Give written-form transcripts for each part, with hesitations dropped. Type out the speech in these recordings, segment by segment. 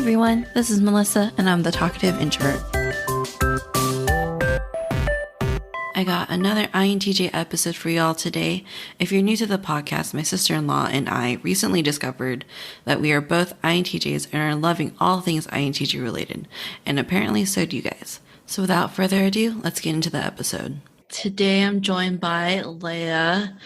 everyone, this is Melissa, and I'm the talkative introvert. I got another INTJ episode for y'all today. If you're new to the podcast, my sister-in-law and I recently discovered that we are both INTJs and are loving all things INTJ related, and apparently so do you guys. So without further ado, let's get into the episode. Today I'm joined by Leah.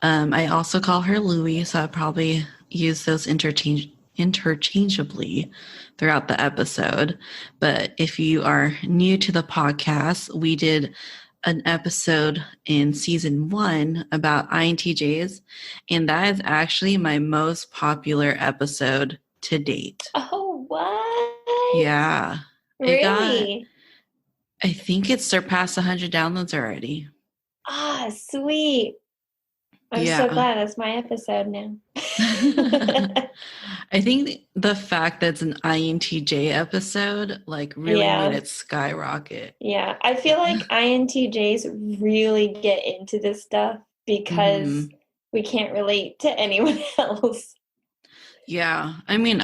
I also call her Louie, so I'll probably use those interchangeably throughout the episode. But if you are new to the podcast, we did an episode in season 1 about INTJs, and that is actually my most popular episode to date. Oh, what? Yeah. Really? I think it surpassed 100 downloads already. Ah, sweet. I'm so glad that's my episode now. I think the fact that it's an INTJ episode really made it skyrocket. Yeah, I feel like INTJs really get into this stuff because we can't relate to anyone else. Yeah, I mean,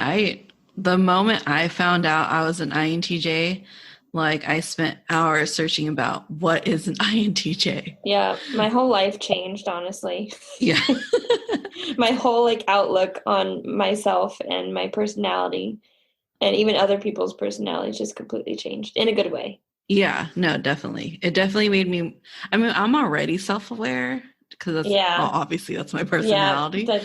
the moment I found out I was an INTJ, I spent hours searching about what is an INTJ. Yeah, my whole life changed, honestly. Yeah. My whole outlook on myself and my personality and even other people's personalities just completely changed in a good way. Yeah, no, definitely. It definitely made me, I'm already self-aware because obviously that's my personality. Yeah,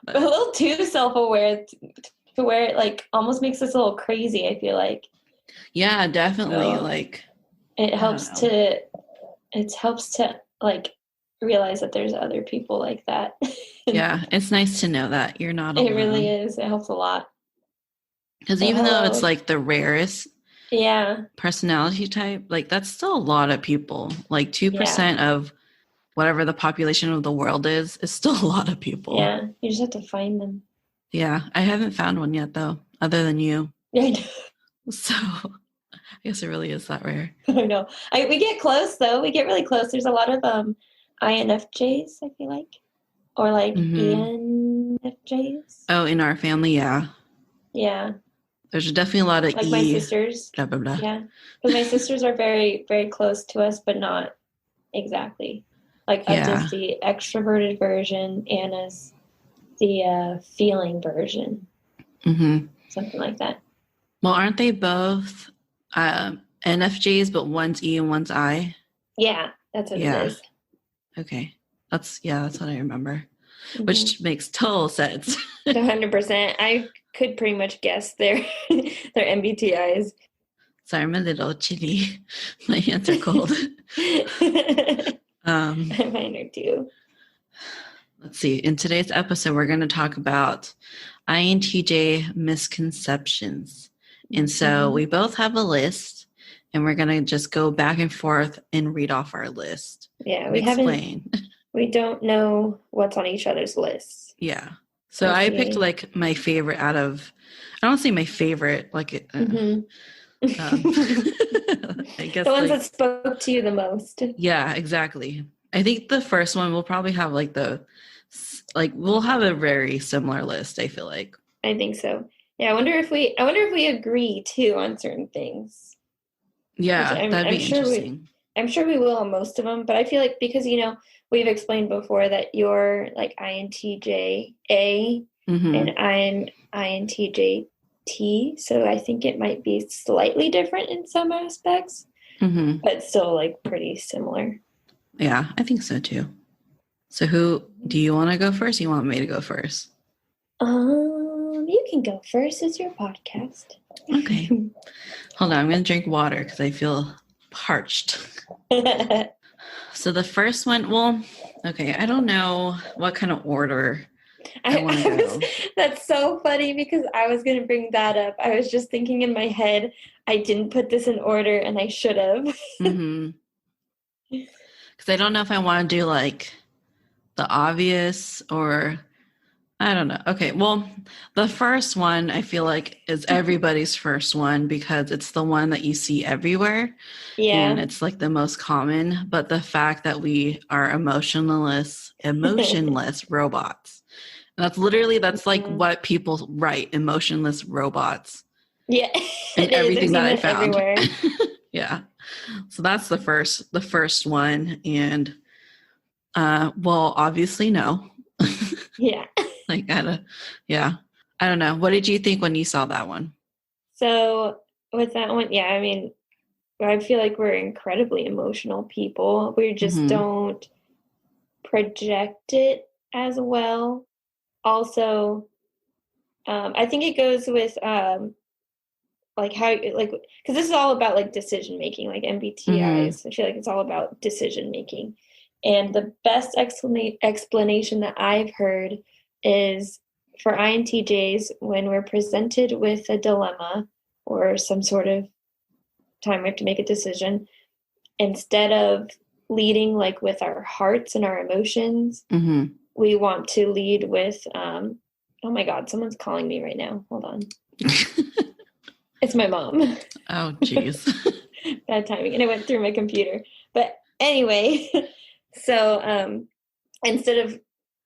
a little too self-aware to where it almost makes us a little crazy, I feel like. Yeah, definitely. So it helps to realize that there's other people like that. Yeah, it's nice to know that you're not alone. It really is. It helps a lot. Because even though it's the rarest personality type, that's still a lot of people. 2% of whatever the population of the world is still a lot of people. Yeah, you just have to find them. Yeah, I haven't found one yet, though, other than you. Yeah, I know. So I guess it really is that rare. I know. We get close, though. We get really close. There's a lot of INFJs, I feel like. Or ENFJs. Oh, in our family, yeah. Yeah. There's definitely a lot of my sisters. Blah, blah, blah. Yeah. Because my sisters are very, very close to us, but not exactly. Just the extroverted version, Anna's the feeling version. Mm-hmm. Something like that. Well, aren't they both NFJs, but one's E and one's I? Yeah, that's what it is. Okay. That's what I remember. Mm-hmm. Which makes total sense. 100%. I could pretty much guess their MBTIs. Sorry, I'm a little chilly. My hands are cold. Mine are too. Let's see. In today's episode, we're going to talk about INTJ misconceptions. And so we both have a list, and we're going to just go back and forth and read off our list. Yeah, we don't know what's on each other's lists. Yeah. So I picked my favorite out of, I don't say my favorite, I guess the ones that spoke to you the most. Yeah, exactly. I think the first one will probably have we'll have a very similar list, I feel like. I think so. Yeah, I wonder if we agree too on certain things. Yeah, that'd be interesting. I'm sure we will on most of them, but I feel like because we've explained before that you're INTJ A and I'm INTJ T, so I think it might be slightly different in some aspects, but still pretty similar. Yeah, I think so too. So who do you want to go first? You want me to go first? You can go first. It's your podcast. Okay. Hold on. I'm going to drink water because I feel parched. So the first one, I don't know what kind of order I want to go. That's so funny because I was going to bring that up. I was just thinking in my head, I didn't put this in order and I should have. Because I don't know if I want to do the obvious or I don't know. Okay, well, the first one I feel like is everybody's first one because it's the one that you see everywhere. Yeah. And it's the most common. But the fact that we are emotionless robots. That's like what people write, emotionless robots. Yeah, And everything that I found. everywhere. Yeah. So that's the first one. And well, obviously no. Yeah. Like yeah. I don't know. What did you think when you saw that one? So with that one, yeah, I mean, I feel like we're incredibly emotional people. We just don't project it as well. Also, I think it goes with like how, like, because this is all about like decision making, like MBTIs. I feel like it's all about decision making. And the best explanation that I've heard is for INTJs, when we're presented with a dilemma or some sort of time we have to make a decision, instead of leading like with our hearts and our emotions, we want to lead with oh my God, someone's calling me right now. Hold on. It's my mom. Oh, geez. Bad timing. And it went through my computer. But anyway, so instead of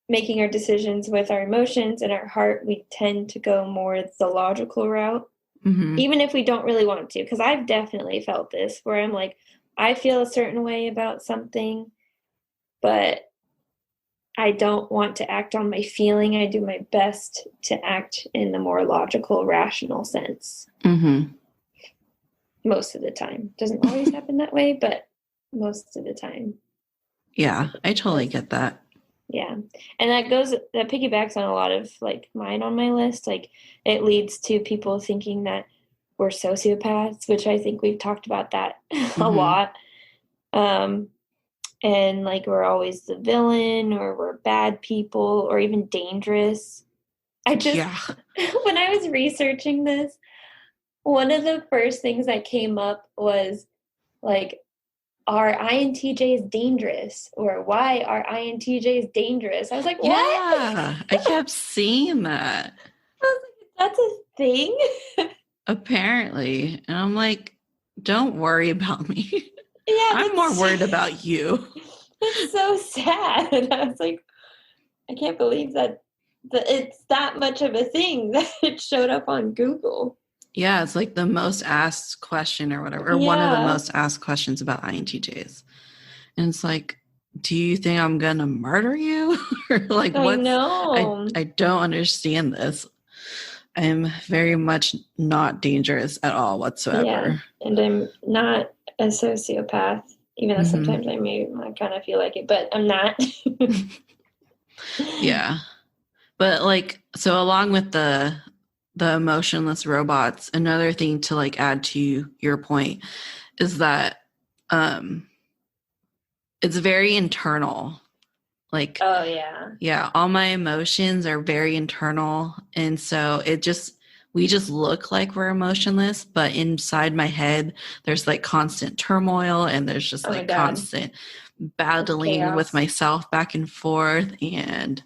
making our decisions with our emotions and our heart, we tend to go more the logical route, even if we don't really want to. Because I've definitely felt this, where I'm like, I feel a certain way about something, but I don't want to act on my feeling. I do my best to act in the more logical, rational sense. Most of the time. Doesn't always happen that way, but most of the time. Yeah, I totally get that. Yeah. And that piggybacks on a lot of like mine on my list. Like it leads to people thinking that we're sociopaths, which I think we've talked about that a lot. And like we're always the villain, or we're bad people, or even dangerous. When I was researching this, one of the first things that came up was like, are INTJs dangerous? Or why are INTJs dangerous? I was like, what? Yeah, I kept seeing that. I was like, that's a thing? Apparently. And I'm like, don't worry about me. Yeah, I'm more worried about you. It's so sad. I was like, I can't believe that it's that much of a thing that it showed up on Google. Yeah, it's like the most asked question or whatever, or one of the most asked questions about INTJs. And it's like, do you think I'm going to murder you? Or like, I know. I don't understand this. I'm very much not dangerous at all whatsoever. Yeah, and I'm not a sociopath, even though sometimes I kind of feel like it, but I'm not. Yeah. But like, so along with the emotionless robots, another thing to like add to your point is that it's very internal. Like, oh yeah, all my emotions are very internal, and so we just look like we're emotionless, but inside my head there's like constant turmoil, and there's just constant battling with myself back and forth, and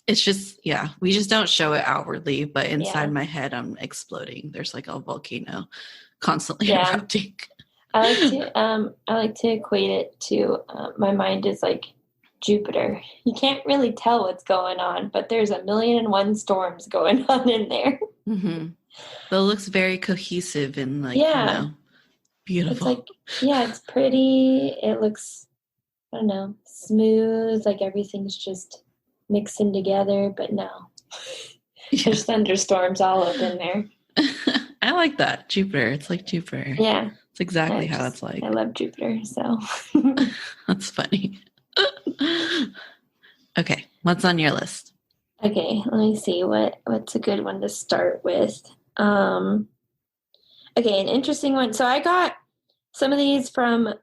it's just, we just don't show it outwardly, but inside my head I'm exploding. There's like a volcano constantly erupting. I like to equate it to my mind is like Jupiter. You can't really tell what's going on, but there's 1,000,001 storms going on in there. But it looks very cohesive and like, beautiful. It's like, it's pretty. It looks, I don't know, smooth. Like everything's just mixing together, but no. There's thunderstorms all up in there. I like that. Jupiter. It's like Jupiter. Yeah. It's exactly how it's like. I love Jupiter, so. That's funny. Okay, what's on your list? Okay, let me see what's a good one to start with. Okay, an interesting one. So I got some of these from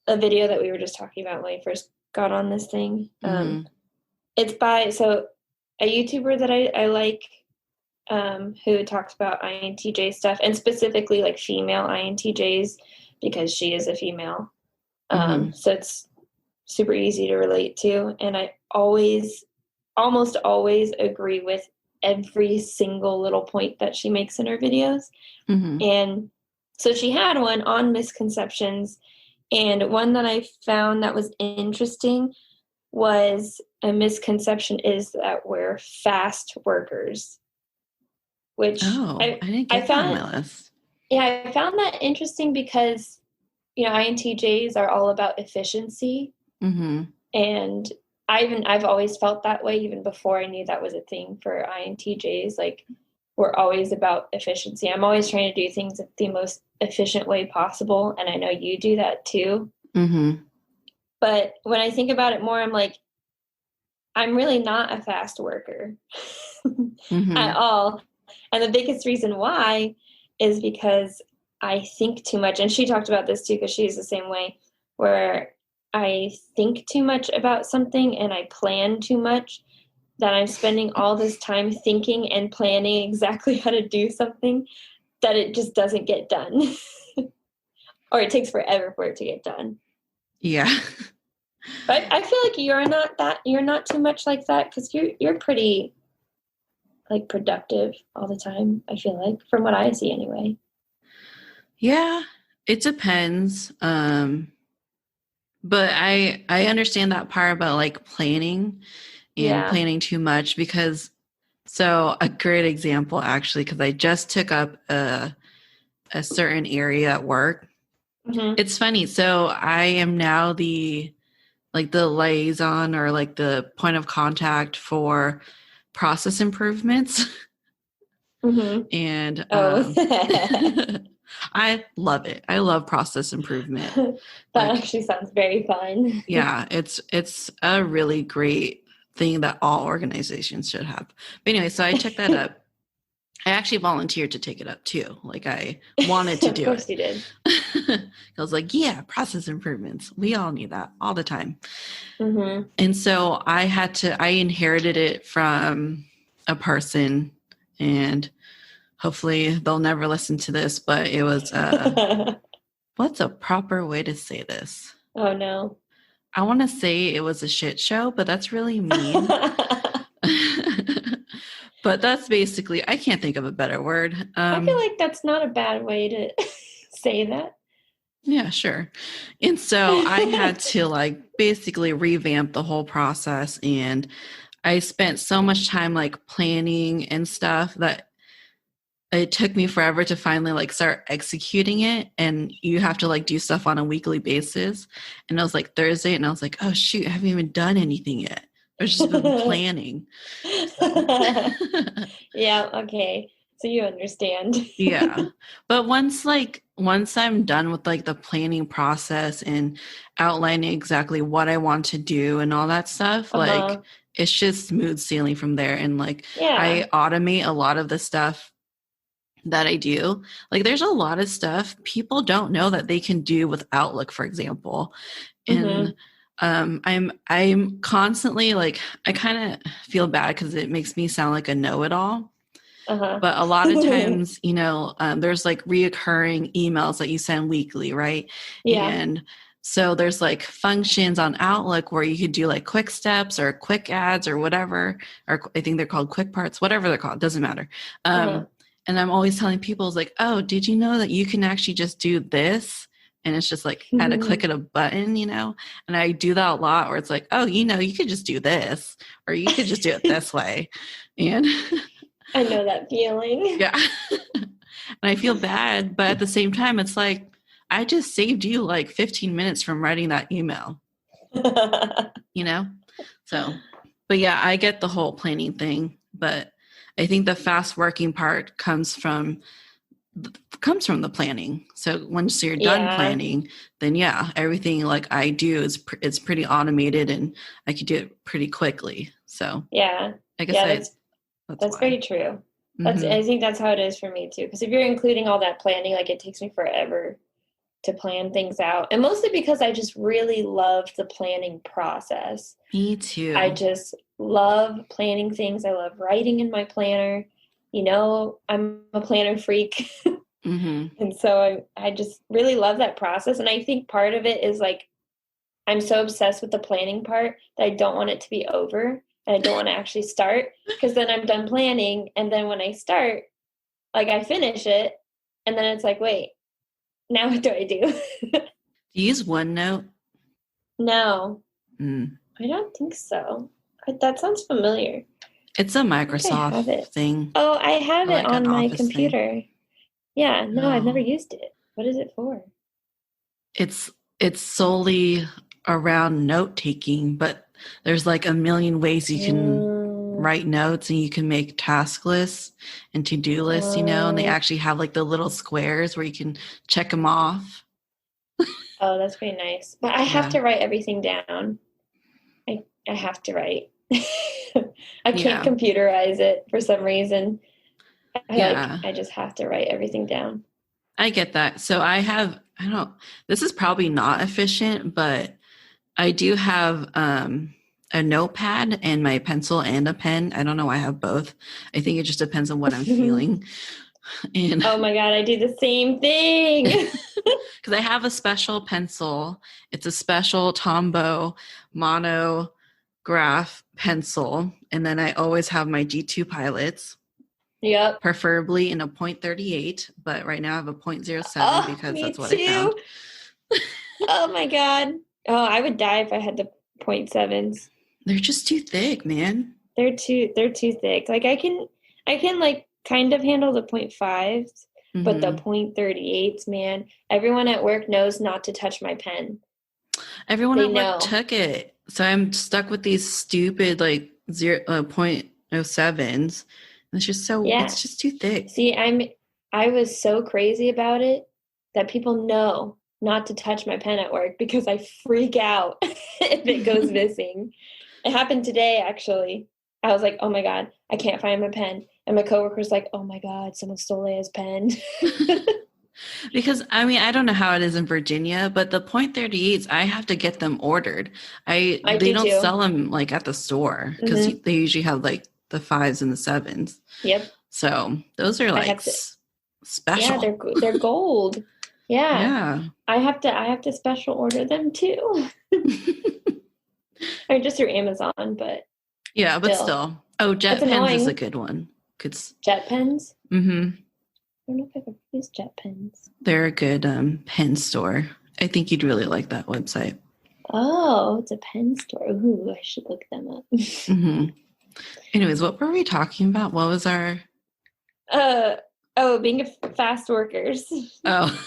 a video that we were just talking about when we first got on this thing. It's by a YouTuber that I like, who talks about INTJ stuff, and specifically like female INTJs, because she is a female. So it's super easy to relate to. And I almost always agree with every single little point that she makes in her videos. And so she had one on misconceptions, and one that I found that was interesting was a misconception is that we're fast workers, which I didn't I get that on found, my list. yeah, I found that interesting because, INTJs are all about efficiency. Mm-hmm. And I've always felt that way even before I knew that was a thing for INTJs. Like, we're always about efficiency. I'm always trying to do things the most efficient way possible. And I know you do that too. Mm-hmm. But when I think about it more, I'm like, I'm really not a fast worker Mm-hmm. at all. And the biggest reason why is because I think too much. And she talked about this too, because she's the same way, where I think too much about something and I plan too much, that I'm spending all this time thinking and planning exactly how to do something that it just doesn't get done. Or it takes forever for it to get done. Yeah. But I feel like you're not too much like that, because you're pretty like productive all the time, I feel like, from what I see anyway. Yeah, it depends. But I understand that part about like planning and Yeah. planning too much, because so a great example actually, because I just took up a certain area at work. Mm-hmm. It's funny. So I am now the liaison, or like the point of contact for process improvements. Mm-hmm. And Oh. I love it. I love process improvement. That Like, actually sounds very fun. yeah, it's a really great thing that all organizations should have. But anyway, so I took that up. I actually volunteered to take it up too. Like, I wanted to Of do course it. you did. I was like, yeah, process improvements. We all need that all the time. Mm-hmm. And so I inherited it from a person, and hopefully they'll never listen to this, but it was, what's a proper way to say this? Oh no. I want to say it was a shit show, but that's really mean. But that's basically, I can't think of a better word. I feel like that's not a bad way to say that. Yeah, sure. And so I had to like basically revamp the whole process, and I spent so much time like planning and stuff that it took me forever to finally like start executing it. And you have to like do stuff on a weekly basis. And I was like Thursday, and I was like, oh shoot, I haven't even done anything yet. I've just been planning. So Yeah, okay. So you understand. yeah. But once I'm done with like the planning process and outlining exactly what I want to do and all that stuff, like it's just smooth sailing from there. And like Yeah. I automate a lot of the stuff that I do. Like, there's a lot of stuff people don't know that they can do with Outlook, for example. And I'm constantly like, I kind of feel bad because it makes me sound like a know-it-all. But a lot of times, there's like reoccurring emails that you send weekly, right? Yeah. And so there's like functions on Outlook where you could do like quick steps or quick ads or whatever, or I think they're called quick parts, whatever they're called, doesn't matter. And I'm always telling people, it's like, oh, did you know that you can actually just do this? And it's just like at a click of a button, And I do that a lot, where it's like, oh, you could just do this, or you could just do it this way. And I know that feeling. yeah. And I feel bad, but at the same time, it's like, I just saved you like 15 minutes from writing that email, So, but yeah, I get the whole planning thing, but I think the fast working part comes from the planning. So once you're done planning, then yeah, everything like I do it's pretty automated, and I could do it pretty quickly. So yeah, I guess that's very true. I think that's how it is for me too. Because if you're including all that planning, like, it takes me forever to plan things out, and mostly because I just really love the planning process. Me too. I just love planning things. I love writing in my planner. I'm a planner freak. And so I just really love that process. And I think part of it is like, I'm so obsessed with the planning part that I don't want it to be over, and I don't want to actually start, because then I'm done planning. And then when I start, like, I finish it, and then it's like, wait, now what do I do? Do you use OneNote? No. I don't think so. That sounds familiar. It's a I think I have Microsoft it. thing. Oh, I have Or it like an on my Office thing. computer. Yeah, no, I've never Oh. used it. What is it for? It's solely around note taking, but there's like a million ways you can write notes, and you can make task lists and to-do lists, and they actually have like the little squares where you can check them off. Oh, that's pretty nice. But I have to write everything down. I have to write. I can't computerize it for some reason. I just have to write everything down. I get that. So this is probably not efficient, but I do have a notepad and my pencil and a pen. I don't know why I have both. I think it just depends on what I'm feeling. And oh my God, I do the same thing. Because I have a special pencil. It's a special Tombow monograph pencil. And then I always have my G2 pilots. Yep. Preferably in a 0.38, but right now I have a 0.07 because that's what I found. Oh my God. Oh, I would die if I had the 0.7s. They're just too thick, man. They're too thick. Like I can like kind of handle the 0.5s, but the 0.38s, man, everyone at work knows not to touch my pen. Everyone at work took it. So I'm stuck with these stupid like 0.07s. It's just it's just too thick. See, I was so crazy about it that people know not to touch my pen at work because I freak out if it goes missing. It happened today, actually. I was like, oh my God, I can't find my pen. And my coworker's like, oh my God, someone stole Leah's pen. Because, I don't know how it is in Virginia, but the 0.38s, I have to get them ordered. They don't sell them like at the store because they usually have like the 5s and the 7s. Yep. So those are like special. Yeah, they're gold. Yeah. I have to special order them too. I mean, just through Amazon, but still. Oh, Jet Pens is a good one. Jet Pens? Mm-hmm. I don't know if I've ever used Jet Pens. They're a good pen store. I think you'd really like that website. Oh, it's a pen store. Ooh, I should look them up. Mm-hmm. Anyways, what were we talking about? What was our... being fast workers. Oh.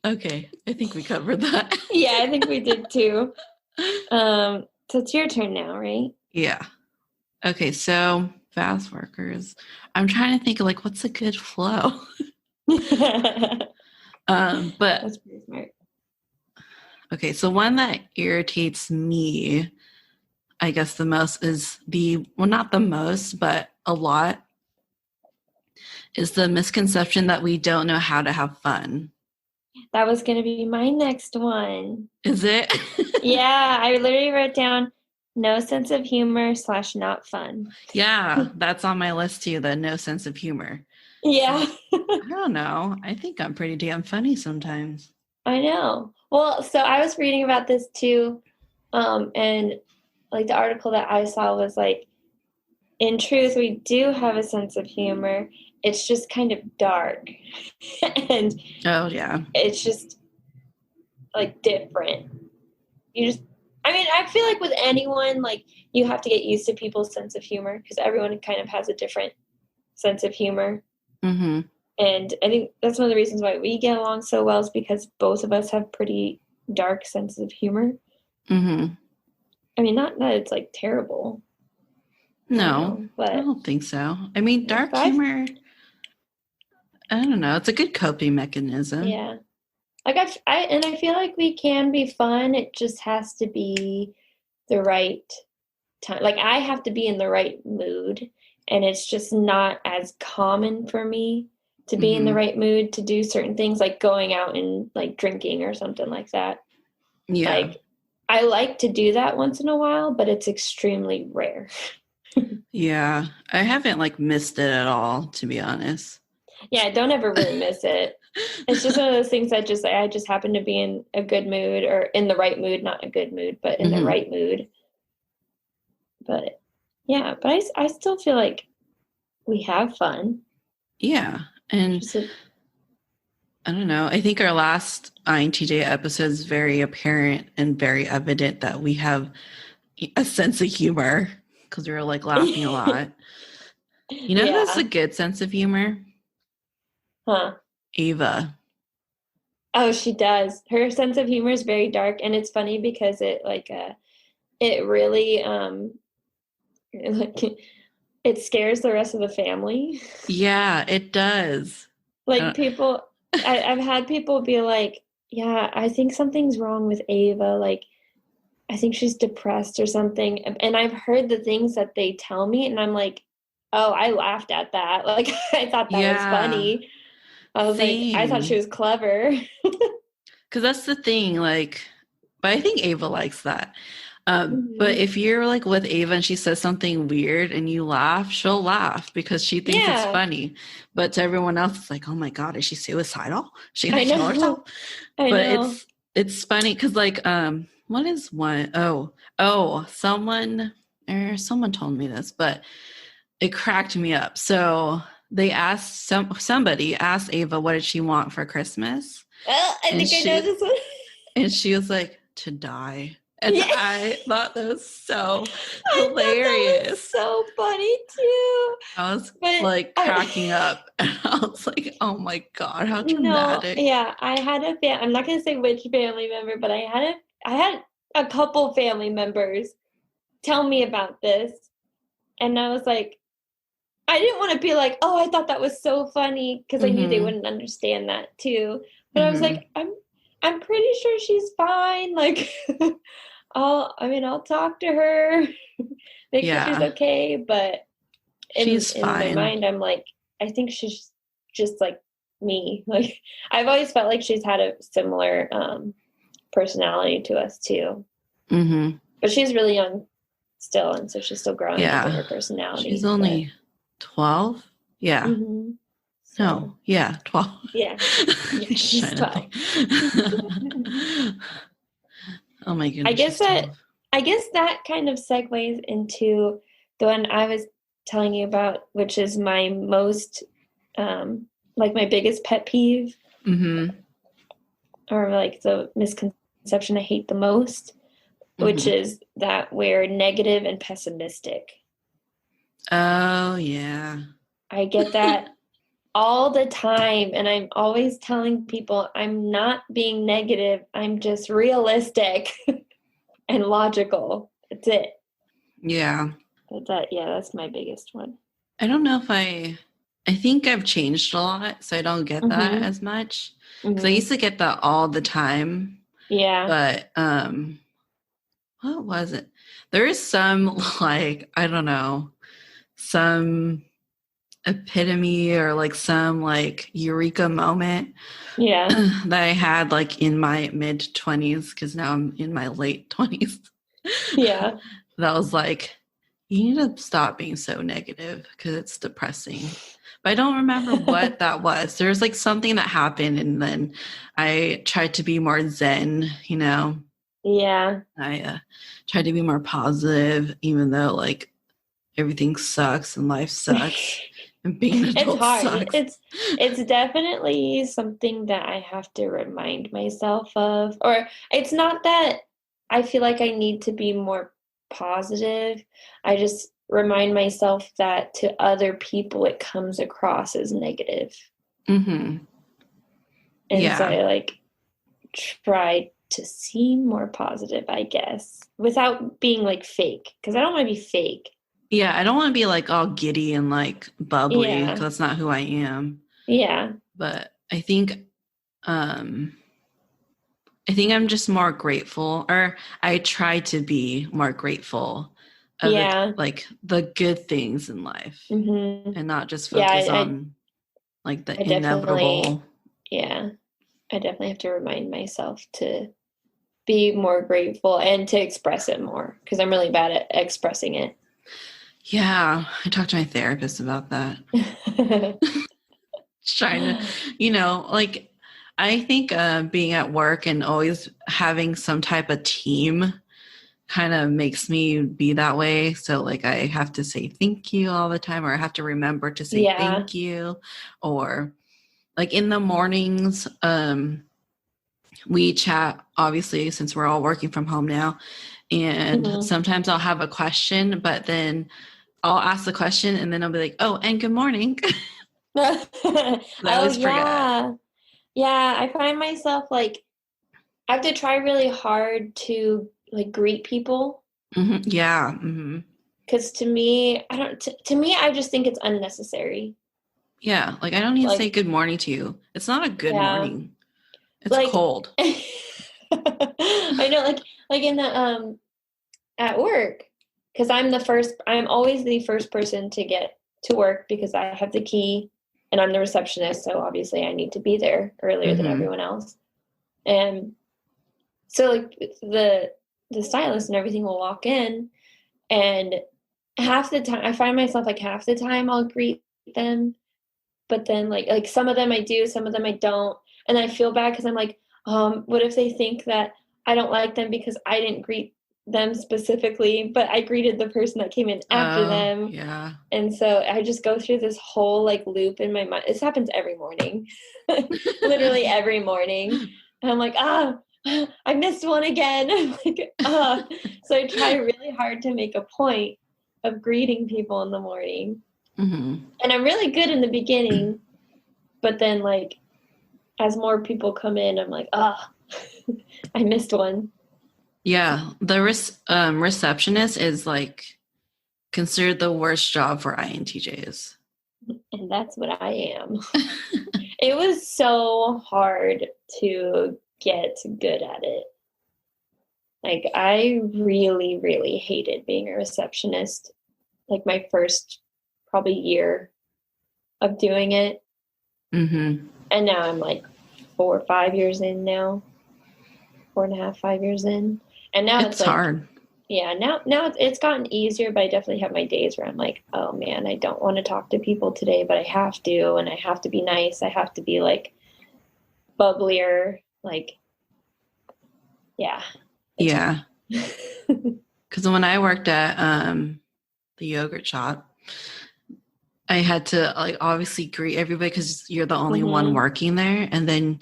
Okay. I think we covered that. Yeah, I think we did too. So it's your turn now, right? Yeah. Okay, so fast workers. I'm trying to think of like what's a good flow. But that's pretty smart. Okay, so one that irritates me, I guess the most is not the most, but a lot, is the misconception that we don't know how to have fun. That was going to be my next one. Is it? Yeah, I literally wrote down no sense of humor / not fun. Yeah, that's on my list too, the no sense of humor. Yeah. I don't know. I think I'm pretty damn funny sometimes. I know. Well, so I was reading about this too, and like the article that I saw was like, in truth, we do have a sense of humor. It's just kind of dark. And oh yeah, it's just like different. I feel like with anyone, like you have to get used to people's sense of humor because everyone kind of has a different sense of humor. Mm-hmm. And I think that's one of the reasons why we get along so well is because both of us have pretty dark senses of humor. Mm-hmm. I mean, not that it's like terrible. No, but I don't think so. I mean, dark humor, I don't know. It's a good coping mechanism. Yeah. Like I feel like we can be fun. It just has to be the right time. Like I have to be in the right mood, and it's just not as common for me to be in the right mood to do certain things like going out and like drinking or something like that. Yeah. Like I like to do that once in a while, but it's extremely rare. Yeah. I haven't like missed it at all, to be honest. Yeah, don't ever really miss it. It's just one of those things that I just happen to be in a good mood or in the right mood, not a good mood, but in the right mood. But yeah, but I still feel like we have fun. Yeah. And I don't know. I think our last INTJ episode is very apparent and very evident that we have a sense of humor because we were like laughing a lot. You know who has a good sense of humor? Huh. Ava. Oh, she does. Her sense of humor is very dark, and it's funny because it really like it scares the rest of the family. Yeah, it does. Like people, I've had people be like, "Yeah, I think something's wrong with Ava. Like, I think she's depressed or something." And I've heard the things that they tell me, and I'm like, "Oh, I laughed at that. Like, I thought that was funny. I was like, I thought she was clever." Because that's the thing, like, but I think Ava likes that. But if you're like with Ava and she says something weird and you laugh, she'll laugh because she thinks it's funny. But to everyone else, it's like, oh my God, is she suicidal? Is she gonna kill herself? I know. It's funny because like what is one? Oh, someone told me this, but it cracked me up. So they asked somebody asked Ava what did she want for Christmas? I think I know this one. And she was like, to die. And I thought that was so hilarious. That was so funny too. I was like cracking up. And I was like, oh my God, how dramatic. No, yeah, I had I'm not going to say which family member, but I had a couple family members tell me about this. And I was like, I didn't want to be like, oh, I thought that was so funny because I knew they wouldn't understand that too. But I was like, I'm pretty sure she's fine. Like, I'll talk to her, make sure she's okay. But in my mind, I'm like, I think she's just like me. Like, I've always felt like she's had a similar personality to us too. Mm-hmm. But she's really young still, and so she's still growing up in her personality. She's only 12. Yeah. Mm-hmm. So, no. Yeah. 12. Yeah. She's 12. Oh my goodness. I guess that kind of segues into the one I was telling you about, which is my most, like my biggest pet peeve, or like the misconception I hate the most, which is that we're negative and pessimistic. Oh, yeah. I get that all the time. And I'm always telling people I'm not being negative. I'm just realistic and logical. That's it. Yeah. But that's my biggest one. I don't know if I think I've changed a lot, so I don't get that as much. Because I used to get that all the time. Yeah. But what was it? There is some like, I don't know, some epitome or like some like eureka moment that I had like in my mid-20s, because now I'm in my late 20s. Yeah. That was like, you need to stop being so negative because it's depressing. But I don't remember what that was. There was like something that happened, and then I tried to be more zen, you know? Yeah. I tried to be more positive, even though like everything sucks and life sucks. And being an adult sucks. It's definitely something that I have to remind myself of. Or it's not that I feel like I need to be more positive. I just remind myself that to other people it comes across as negative. And so I like try to seem more positive, I guess, without being like fake, because I don't want to be fake. Yeah, I don't want to be like all giddy and like bubbly, because that's not who I am. Yeah. But I think I'm just more grateful, or I try to be more grateful of like the good things in life, and not just focus on like the inevitable. I definitely have to remind myself to be more grateful and to express it more, because I'm really bad at expressing it. Yeah, I talked to my therapist about that. Trying to, like, I think being at work and always having some type of team kind of makes me be that way. So, like, I have to say thank you all the time, or I have to remember to say thank you, or like in the mornings, we chat, obviously, since we're all working from home now. And sometimes I'll have a question, but then I'll ask the question and then I'll be like, oh, and good morning. I always forget. Yeah, I find myself like I have to try really hard to like greet people. Yeah. Because to me, I just think it's unnecessary. Yeah, like I don't need to say good morning to you. It's not a good morning. It's like, cold. I know, like in the at work, because I'm always the first person to get to work because I have the key and I'm the receptionist, so obviously I need to be there earlier than everyone else. And so like the stylist and everything will walk in, and half the time I find myself like half the time I'll greet them, but then like some of them I do, some of them I don't, and I feel bad because I'm like, what if they think that I don't like them because I didn't greet them specifically, but I greeted the person that came in after them. Yeah. And so I just go through this whole like loop in my mind. This happens every morning, literally every morning. And I'm like, I missed one again. So I try really hard to make a point of greeting people in the morning. And I'm really good in the beginning, but then like as more people come in, I'm like, I missed one. Yeah, the receptionist is like considered the worst job for INTJs. And that's what I am. It was so hard to get good at it. Like I really, really hated being a receptionist. Like my first probably year of doing it. And now I'm like 4 or 5 years in now. 4.5, 5 years in. And now it's like hard. Yeah, now it's gotten easier, but I definitely have my days where I'm like, oh man, I don't want to talk to people today, but I have to, and I have to be nice. I have to be like bubblier, like, yeah. Yeah. Because when I worked at the yogurt shop, I had to like obviously greet everybody because you're the only one working there. And then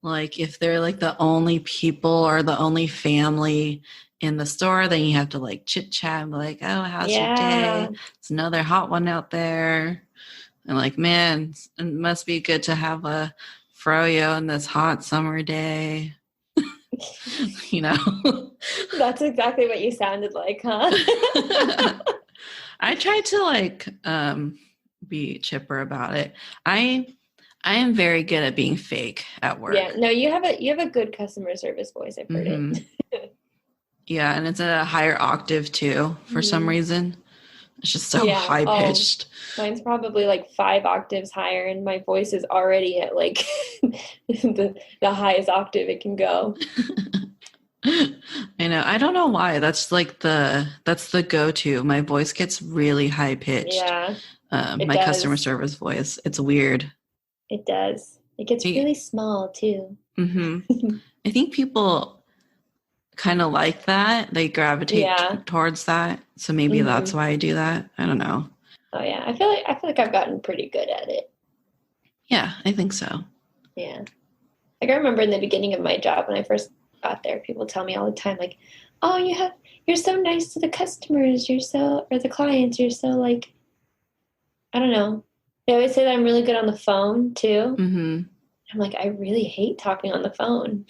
like if they're like the only people or the only family in the store, then you have to like chit chat and be like, oh, how's your day? It's another hot one out there. And like, man, it must be good to have a froyo on this hot summer day. You know? That's exactly what you sounded like, huh? I tried to like be chipper about it. I am very good at being fake at work. Yeah, no, you have a good customer service voice. I've heard it. Yeah, and it's at a higher octave too for some reason. It's just so high pitched. Mine's probably like 5 octaves higher, and my voice is already at like the highest octave it can go. I know. I don't know why. That's like that's the go-to. My voice gets really high pitched. Yeah. My customer service voice. It's weird. It does. It gets really small too. I think people kind of like that. They gravitate towards that. So maybe that's why I do that. I don't know. Oh yeah. I feel like I've gotten pretty good at it. Yeah, I think so. Yeah. Like I remember in the beginning of my job when I first got there, people tell me all the time, like, oh, you're so nice to the customers, or the clients, you're so like, I don't know. They always say that I'm really good on the phone too. I'm like, I really hate talking on the phone.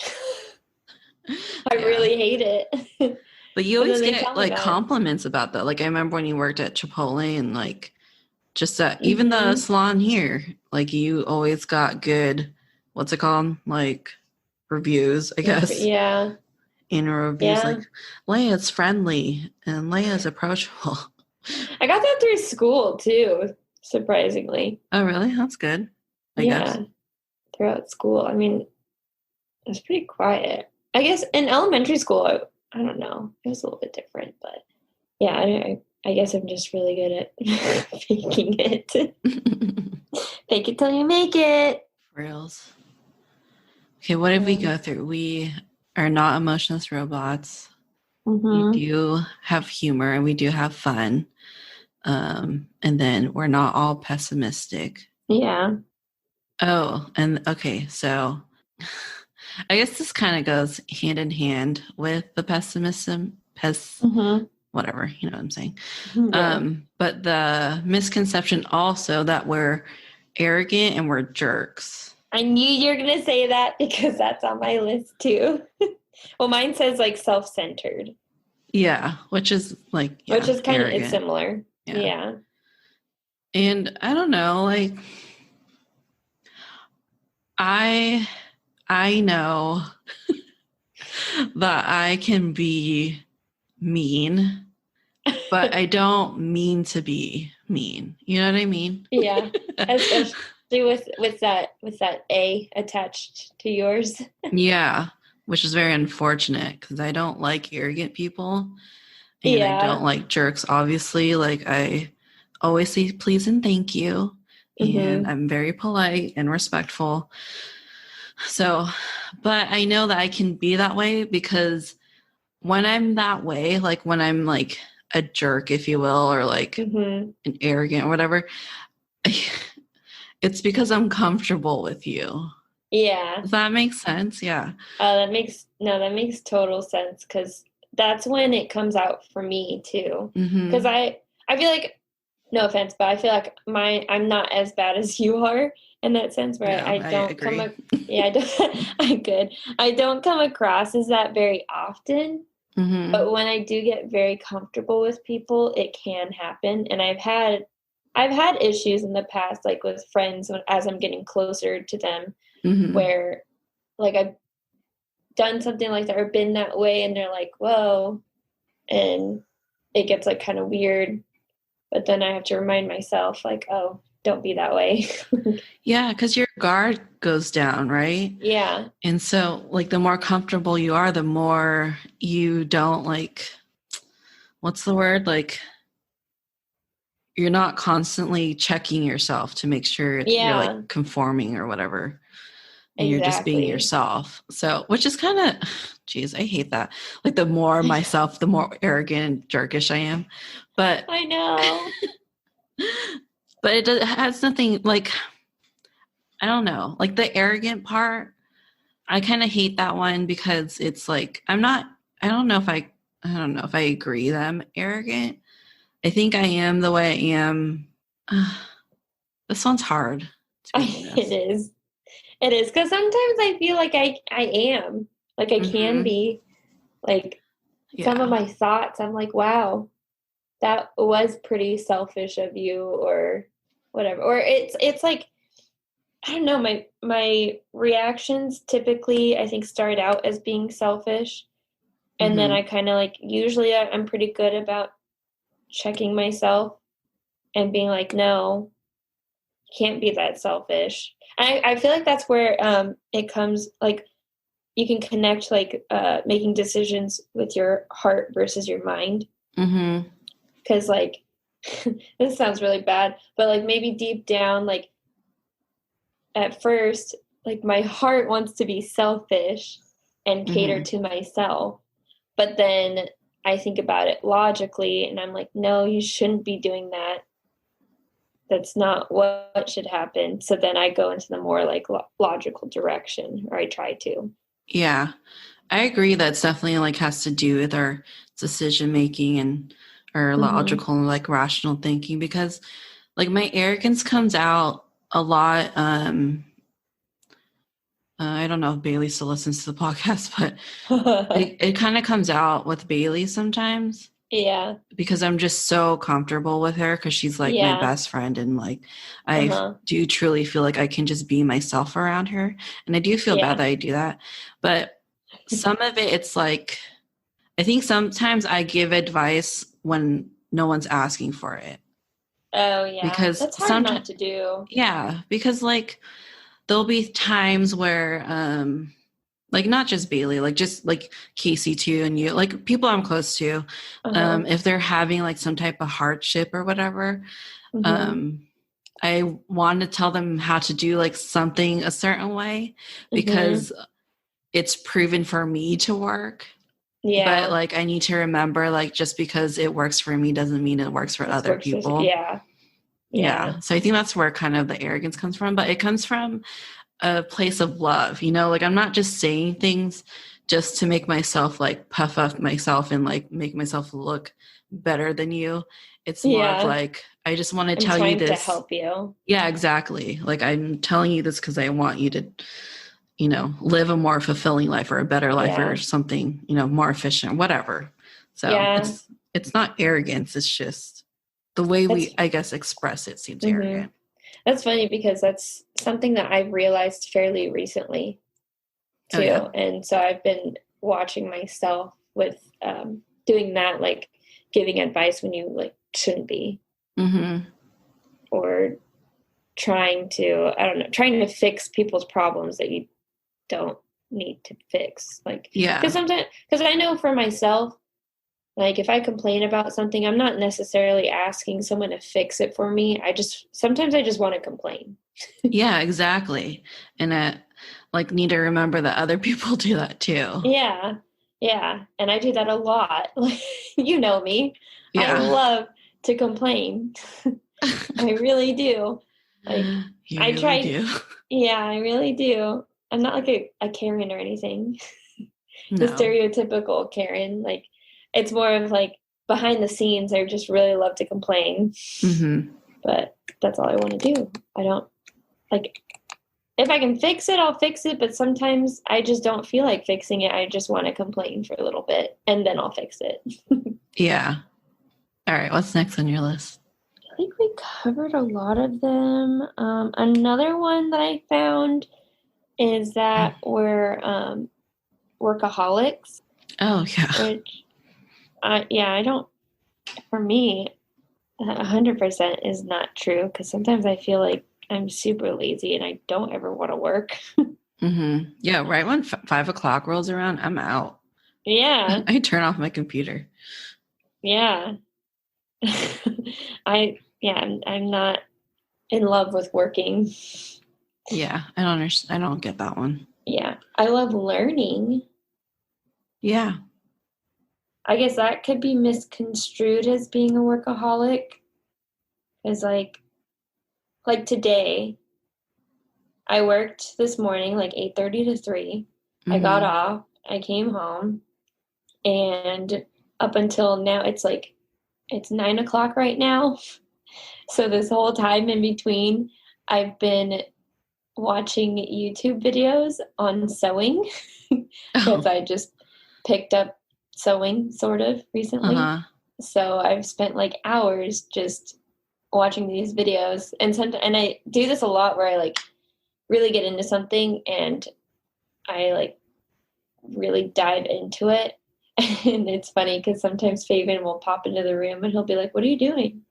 I really hate it. But you always get like compliments about that. Like I remember when you worked at Chipotle and like just even the salon here, like you always got good, what's it called? Like reviews, I guess. Yeah. In reviews, like Leah's friendly and Leah's approachable. I got that through school too, surprisingly. Oh, really? That's good. I guess. Throughout school. I mean, it was pretty quiet. I guess in elementary school, I don't know. It was a little bit different, but yeah, I guess I'm just really good at faking it. Fake it till you make it. Reals. Okay, what did we go through? We are not emotionless robots. We do have humor and we do have fun. And then we're not all pessimistic. Yeah. Oh, and okay, so I guess this kind of goes hand in hand with the pessimism, whatever, you know what I'm saying. Yeah. But the misconception also that we're arrogant and we're jerks. I knew you were going to say that because that's on my list too. Well, mine says like self-centered. Yeah, which is like, Which yeah, is kind of, it's arrogant. similar. Yeah. Yeah. And I don't know, like I know that I can be mean, but I don't mean to be mean. You know what I mean? Yeah. Especially with that A attached to yours. Yeah, which is very unfortunate because I don't like arrogant people and I Yeah. don't like jerks, obviously. Like, I always say please and thank you, and I'm very polite and respectful. So, but I know that I can be that way because when I'm that way, like when I'm like a jerk, if you will, or like an arrogant or whatever, it's because I'm comfortable with you. Yeah. Does that make sense? Yeah. That makes total sense because that's when it comes out for me too. Because I feel like, no offense, but I feel like I'm not as bad as you are in that sense where Yeah, I I don't agree. I don't I'm good. I don't come across as that very often. But when I do get very comfortable with people, it can happen. And I've had issues in the past, like with friends as I'm getting closer to them, where like I've done something like that or been that way and they're like, whoa, and it gets like kind of weird. But then I have to remind myself, like, oh, don't be that way. Yeah, because your guard goes down, right? Yeah. And so, like, the more comfortable you are, the more you don't, like, what's the word? Like, you're not constantly checking yourself to make sure you're Yeah. like conforming or whatever. And you're just being Exactly. yourself. So, which is kind of, geez, I hate that. Like, the more myself, the more arrogant and jerkish I am. But I know. but it has nothing, like, I don't know, like the arrogant part. I kind of hate that one because it's like I don't know if I don't know if I agree that I'm arrogant. I think I am the way I am. This one's hard, to be honest. It is. It is because sometimes I feel like I am, like I can be, like some of Yeah. my thoughts. I'm like, wow, that was pretty selfish of you, or whatever. Or it's like, I don't know. My reactions typically, I think, start out as being selfish, and then I kind of like usually I'm pretty good about checking myself and being like, no, can't be that selfish. I feel like that's where it comes, like you can connect like making decisions with your heart versus your mind. Because like this sounds really bad, but like maybe deep down, like at first, like my heart wants to be selfish and cater to myself, but then I think about it logically and I'm like, no, you shouldn't be doing that. That's not what should happen. So then I go into the more like logical direction, or I try to. Yeah. I agree that's definitely like has to do with our decision making and our logical and like rational thinking, because like my arrogance comes out a lot. I don't know if Bailey still listens to the podcast, but it kind of comes out with Bailey sometimes. Yeah. Because I'm just so comfortable with her because she's like my best friend, and like I do truly feel like I can just be myself around her. And I do feel bad that I do that. But some of it, it's like I think sometimes I give advice when no one's asking for it. Oh yeah. Because That's hard not sometimes, to do. yeah, because like there'll be times where like not just Bailey, like just like Casey too, and you, like people I'm close to, if they're having like some type of hardship or whatever, I want to tell them how to do like something a certain way because it's proven for me to work. Yeah. But like I need to remember, like just because it works for me doesn't mean it works for other people. Yeah. Yeah. So I think that's where kind of the arrogance comes from, but it comes from a place of love, like I'm not just saying things just to make myself like puff up myself and like make myself look better than you. It's more of like, I just want to tell you this. I'm trying to help you. Yeah, exactly. Like I'm telling you this because I want you to, live a more fulfilling life or a better life or something, more efficient, whatever. So it's not arrogance. It's just the way we, I guess, express it seems arrogant. That's funny because that's something that I've realized fairly recently too. Oh, yeah. And so I've been watching myself with doing that, like giving advice when you like shouldn't be. Or trying to fix people's problems that you don't need to fix. Like, because I know for myself, like if I complain about something, I'm not necessarily asking someone to fix it for me. Sometimes I just want to complain. Yeah, exactly. And I need to remember that other people do that too. Yeah. Yeah. And I do that a lot. You know me. Yeah. I love to complain. I really do. Like I try to. Yeah, I really do. I'm not like a Karen or anything. No. The stereotypical Karen. Like it's more of like behind the scenes, I just really love to complain. But that's all I want to do. I don't like if I can fix it, I'll fix it. But sometimes I just don't feel like fixing it. I just want to complain for a little bit and then I'll fix it. Yeah. All right. What's next on your list? I think we covered a lot of them. Another one that I found is that we're workaholics. Oh, yeah. Which, I don't, for me, 100% is not true because sometimes I feel like I'm super lazy and I don't ever want to work. Yeah, right when 5 o'clock rolls around, I'm out. Yeah. I turn off my computer. Yeah. I'm not in love with working. Yeah, I don't understand. I don't get that one. Yeah, I love learning. Yeah. I guess that could be misconstrued as being a workaholic. Because like today, I worked this morning like 8:30 to 3. I got off, I came home, and up until now, it's 9 o'clock right now. So this whole time in between, I've been watching YouTube videos on sewing because I just picked up sewing sort of recently. So I've spent like hours just watching these videos, and I do this a lot where I like really get into something and I like really dive into it. And it's funny because sometimes Fabian will pop into the room and he'll be like, "What are you doing?"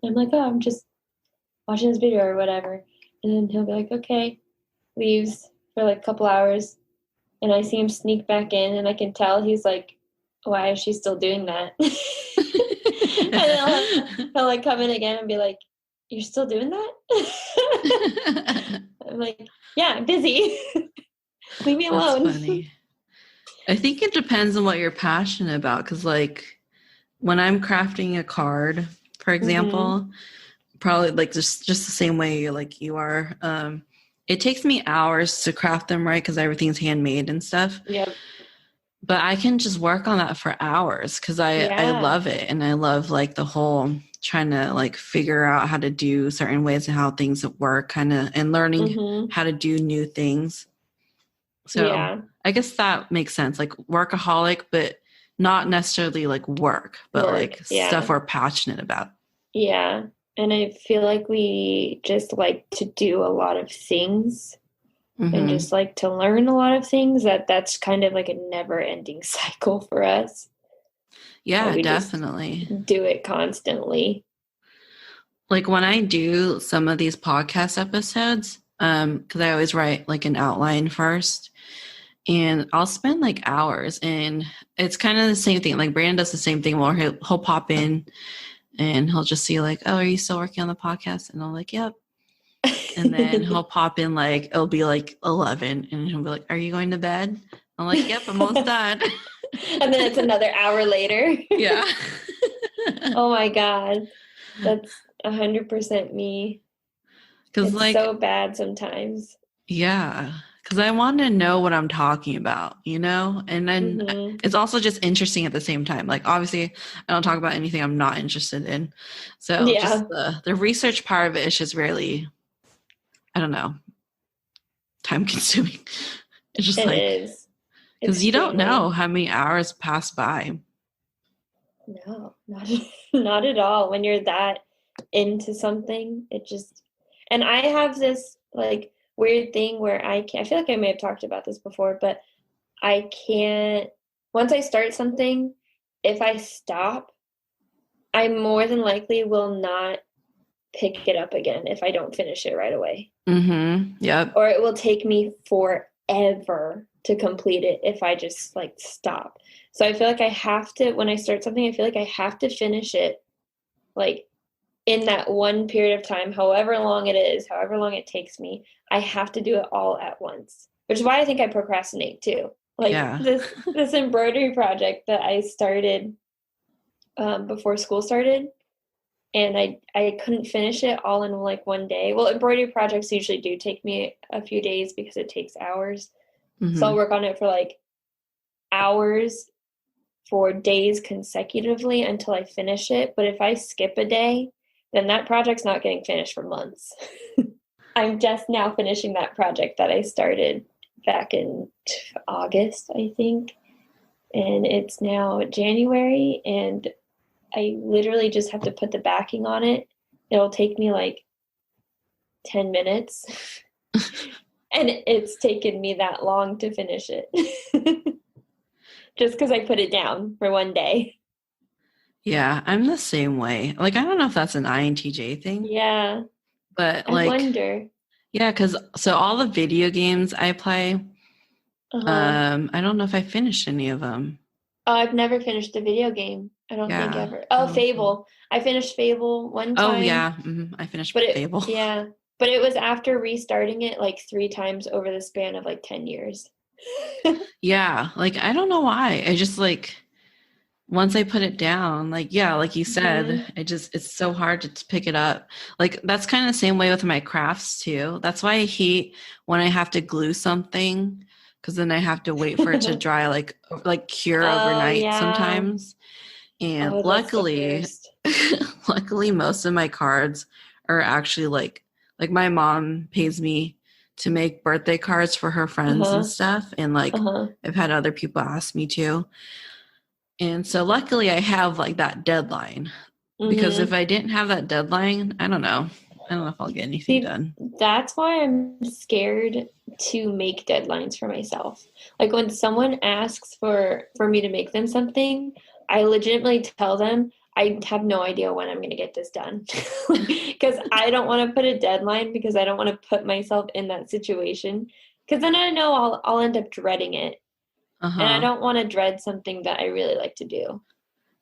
And I'm like, "Oh, I'm just watching this video or whatever." And then he'll be like, "Okay," leaves for like a couple hours. And I see him sneak back in and I can tell he's like, "Why is she still doing that?" And then he'll like come in again and be like, "You're still doing that?" I'm like, "Yeah, I'm busy." Leave me alone. That's funny. I think it depends on what you're passionate about. Because like when I'm crafting a card, for example, probably like just the same way like you are, it takes me hours to craft them, right? Because everything's handmade and stuff. Yep. But I can just work on that for hours because I love it. And I love like the whole trying to like figure out how to do certain ways and how things work kind of and learning how to do new things. So I guess that makes sense. Like workaholic, but not necessarily like work, but like stuff we're passionate about. Yeah. And I feel like we just like to do a lot of things and just like to learn a lot of things. That's kind of like a never ending cycle for us. Yeah, definitely. Do it constantly. Like when I do some of these podcast episodes, because I always write like an outline first. And I'll spend like hours, and it's kind of the same thing. Like Brandon does the same thing where he'll pop in and he'll just see like, "Oh, are you still working on the podcast?" And I'm like, "Yep." And then he'll pop in like, it'll be like 11 and he'll be like, "Are you going to bed?" I'm like, "Yep, I'm almost done." And then it's another hour later. Yeah. Oh my God. 100% me. Because It's so bad sometimes. Yeah, because I want to know what I'm talking about, and then it's also just interesting at the same time. Like, obviously, I don't talk about anything I'm not interested in. So just the research part of it is just really, I don't know, time consuming. It's just because you don't know how many hours pass by. No, not at all. When you're that into something, and I have this like weird thing where I feel like I may have talked about this before, but I can't, once I start something, if I stop, I more than likely will not pick it up again if I don't finish it right away. Yep. Or it will take me forever to complete it if I just stop. So I feel like I have to, when I start something, I feel like I have to finish it in that one period of time, however long it is, however long it takes me. I have to do it all at once, which is why I think I procrastinate too. This embroidery project that I started before school started, and I couldn't finish it all in one day. Well, embroidery projects usually do take me a few days because it takes hours. So I'll work on it for hours for days consecutively until I finish it. But if I skip a day, then that project's not getting finished for months. I'm just now finishing that project that I started back in August, I think. And it's now January, and I literally just have to put the backing on it. It'll take me 10 minutes. And it's taken me that long to finish it. Just because I put it down for one day. Yeah, I'm the same way. I don't know if that's an INTJ thing. Yeah. But I wonder. Yeah, because all the video games I play, I don't know if I finished any of them. Oh, I've never finished a video game. I don't think ever. Oh, Fable. I finished Fable one time. Oh, yeah. I finished Fable. Yeah. But it was after restarting it 3 times over the span of 10 years. Yeah. I don't know why. I just once I put it down, like you said, it's so hard to pick it up. That's kind of the same way with my crafts too. That's why I hate when I have to glue something, because then I have to wait for it to dry, cure overnight sometimes. And luckily most of my cards are actually like my mom pays me to make birthday cards for her friends and stuff. And I've had other people ask me to. And so luckily I have that deadline, because if I didn't have that deadline, I don't know if I'll get anything done. That's why I'm scared to make deadlines for myself. When someone asks for me to make them something, I legitimately tell them I have no idea when I'm going to get this done. Because I don't want to put a deadline, because I don't want to put myself in that situation. Because then I know I'll end up dreading it. And I don't want to dread something that I really like to do.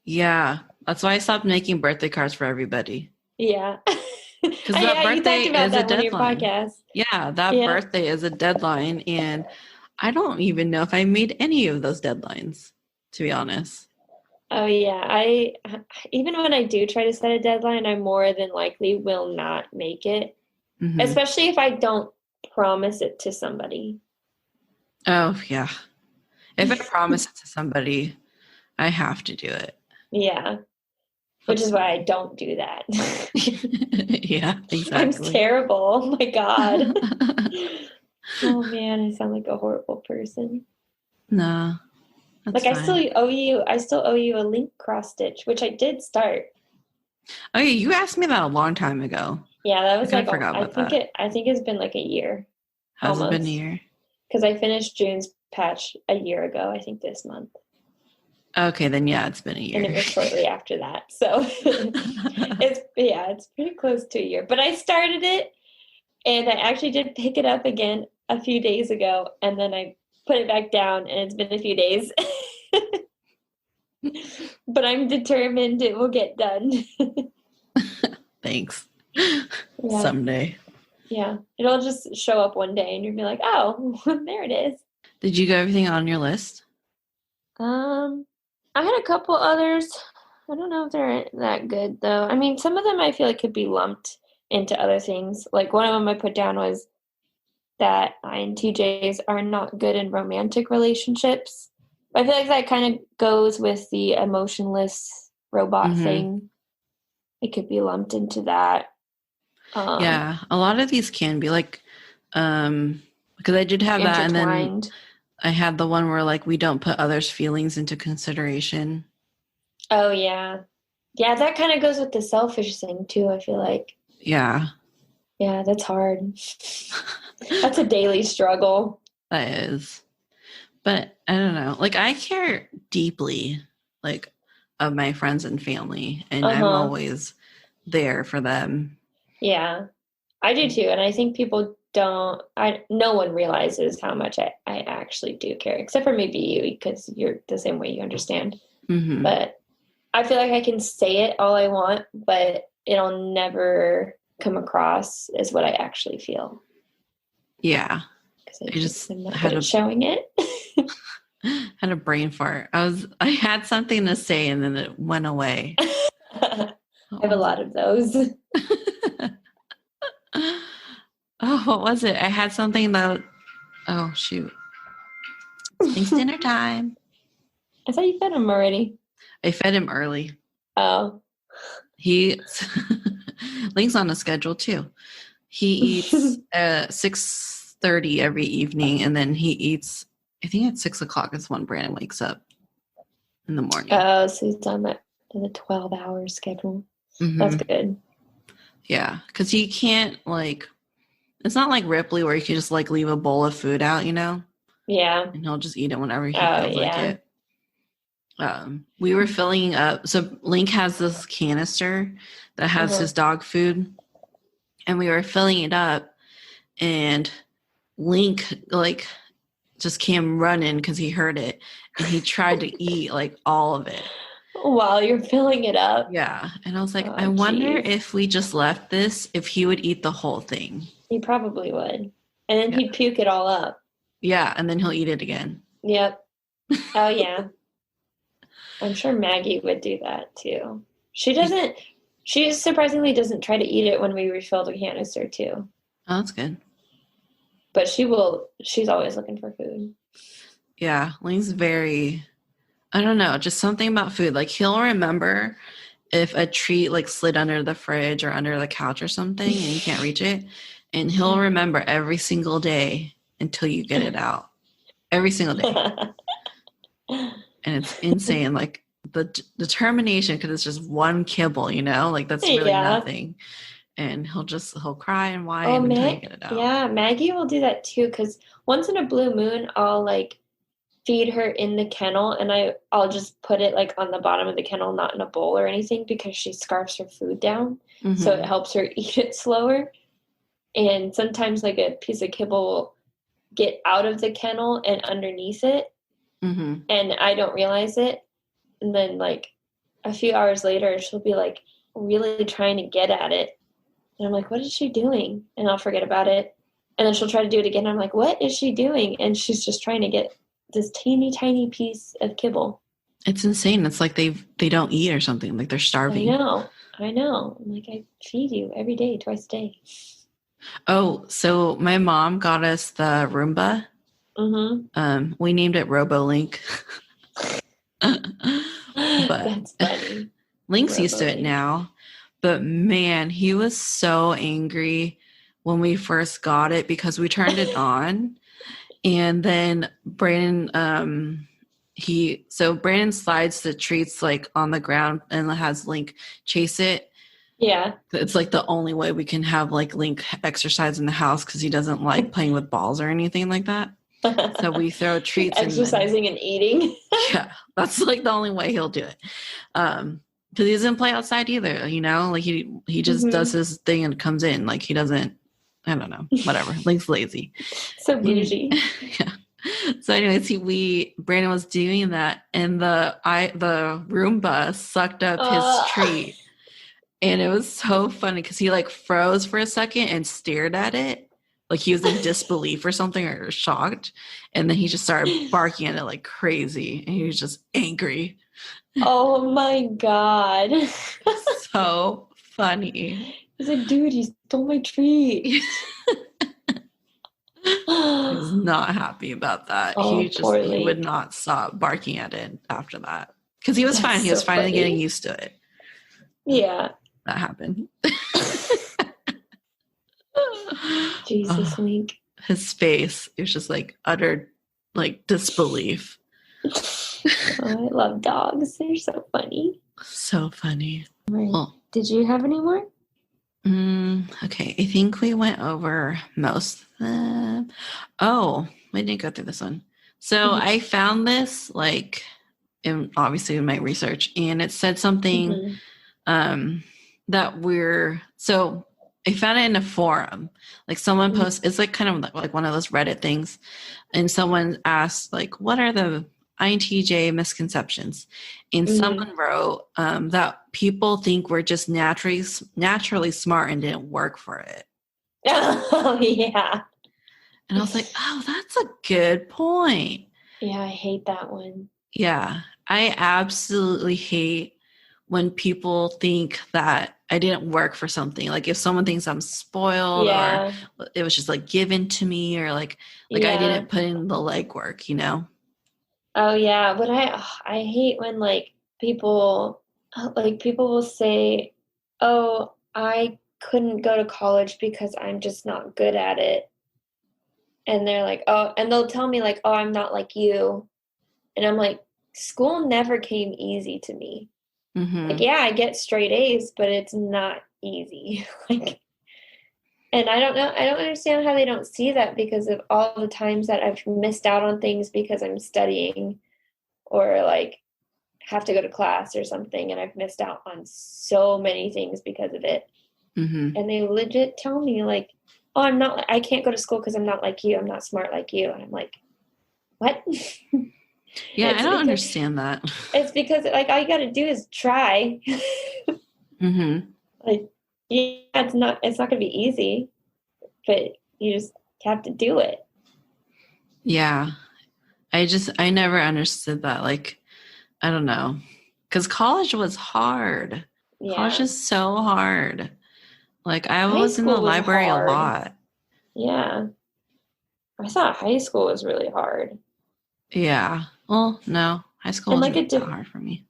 Yeah. That's why I stopped making birthday cards for everybody. Yeah. Because that birthday is a deadline. Yeah, that birthday is a deadline. And I don't even know if I made any of those deadlines, to be honest. Oh, yeah. Even when I do try to set a deadline, I more than likely will not make it. Especially if I don't promise it to somebody. Oh, yeah. If I promise it to somebody, I have to do it. Yeah. Which is why I don't do that. Yeah, exactly. I'm terrible. Oh my God. Oh man, I sound like a horrible person. No. That's fine. I still owe you a link cross stitch, which I did start. Oh yeah, you asked me that a long time ago. Yeah, that was I forgot about that. I think it's been a year. Has it been a year? Because I finished June's patch a year ago, I think this month. Okay, then yeah, it's been a year. And it was shortly after that. So it's pretty close to a year. But I started it, and I actually did pick it up again a few days ago, and then I put it back down, and it's been a few days. But I'm determined it will get done. Thanks. Yeah. Someday. Yeah. It'll just show up one day and you'll be like, oh, there it is. Did you get everything on your list? I had a couple others I don't know if they're that good though. I mean, some of them I feel like could be lumped into other things. Like one of them I put down was that INTJs are not good in romantic relationships. I feel like that kind of goes with the emotionless robot thing. It could be lumped into that. Yeah, a lot of these can be like, because I did have that, and then I had the one where like we don't put others' feelings into consideration. Oh yeah, yeah, that kind of goes with the selfish thing too. I feel like. Yeah. Yeah, that's hard. That's a daily struggle. That is. But I don't know. Like I care deeply, like, of my friends and family, and I'm always there for them. Yeah, I do too. And I think people don't, no one realizes how much I actually do care, except for maybe you, because you're the same way, you understand. But I feel like I can say it all I want, but it'll never come across as what I actually feel. Yeah. Because I'm not good at showing it. Had a brain fart. I had something to say and then it went away. I have a lot of those. Oh, what was it? I had something that, oh shoot. It's dinner time. I thought you fed him already. I fed him early. Oh. Link's on a schedule too. He eats at 6:30 every evening, and then he eats, I think at 6 o'clock is when Brandon wakes up in the morning. Oh, so he's on the 12-hour schedule. That's good. Yeah, because he can't, like, it's not like Ripley where you can just like leave a bowl of food out, you know? Yeah. And he'll just eat it whenever he feels like it. We were filling up. So Link has this canister that has his dog food, and we were filling it up, and Link like just came running because he heard it, and he tried to eat like all of it while you're filling it up. Yeah, and I was like, I wonder if we just left this, if he would eat the whole thing. He probably would, and then he'd puke it all up. Yeah, and then he'll eat it again. Yep. Oh yeah. I'm sure Maggie would do that too. She surprisingly doesn't try to eat it when we refill the canister too. Oh, that's good. But she's always looking for food. Yeah, Lane's very, I don't know, just something about food. Like he'll remember if a treat like slid under the fridge or under the couch or something and you can't reach it. And he'll remember every single day until you get it out. Every single day. And it's insane, like the determination, because it's just one kibble, you know, like that's really nothing. And he'll cry and whine until you get it out. Yeah, Maggie will do that too, because once in a blue moon, I'll like feed her in the kennel, and I'll just put it like on the bottom of the kennel, not in a bowl or anything, because she scarfs her food down, so it helps her eat it slower. And sometimes like a piece of kibble will get out of the kennel and underneath it. And I don't realize it. And then like a few hours later, she'll be like really trying to get at it. And I'm like, what is she doing? And I'll forget about it. And then she'll try to do it again. I'm like, what is she doing? And she's just trying to get this teeny tiny piece of kibble. It's insane. It's like they don't eat or something. Like they're starving. I know. I'm like, I feed you every day, twice a day. Oh, so my mom got us the Roomba. We named it RoboLink. But that's funny. Link's used to it now. But man, he was so angry when we first got it because we turned it on. And then Brandon, Brandon slides the treats like on the ground and has Link chase it. Yeah. It's like the only way we can have like Link exercise in the house because he doesn't like playing with balls or anything like that. So we throw treats. Exercising and eating. Yeah, that's like the only way he'll do it. Because he doesn't play outside either, you know? Like he just does his thing and comes in. Like he doesn't, I don't know, whatever. Link's lazy. So bougie. Yeah. So anyways, Brandon was doing that and the Roomba sucked up his treat. And it was so funny because he like froze for a second and stared at it. Like he was in disbelief or something or shocked. And then he just started barking at it like crazy. And he was just angry. Oh my God. So funny. He's like, dude, you stole my treat. He was not happy about that. Oh, poor He would Link. not stop barking at it after that. Because he was fine. That's He was so finally funny. getting used to it. Yeah. That happened. Jesus, Link. His face, it was just like utter like disbelief. Oh, I love dogs. They're so funny. So funny. Right. Well, did you have any more? Okay, I think we went over most of them. Oh, we didn't go through this one. So I found this like obviously in my research, and it said something that so I found it in a forum. Like someone posts, it's like kind of like one of those Reddit things, and someone asked like, "What are the INTJ misconceptions?" And someone wrote that people think we're just naturally smart and didn't work for it. Oh, yeah. And I was like, oh, that's a good point. Yeah, I hate that one. Yeah, I absolutely hate when people think that I didn't work for something. Like if someone thinks I'm spoiled or it was just like given to me or like I didn't put in the legwork, you know? Oh yeah, but I hate when like people will say, "Oh, I couldn't go to college because I'm just not good at it." And they're like, "Oh," and they'll tell me like, "Oh, I'm not like you." And I'm like, "School never came easy to me." Like, yeah, I get straight A's, but it's not easy. Like, and I don't know, I don't understand how they don't see that because of all the times that I've missed out on things because I'm studying or like have to go to class or something, and I've missed out on so many things because of it. And they legit tell me like, "Oh, I can't go to school because I'm not like you. I'm not smart like you." And I'm like, what? Yeah, I don't understand that. It's because like all you got to do is try. Like, yeah, it's not going to be easy, but you just have to do it. Yeah. I never understood that. Like, I don't know. Because college was hard. Yeah. College is so hard. Like, I High was in the school was library hard. a lot. Yeah. I thought high school was really hard. Yeah. Well, no. High school wasn't that hard for me.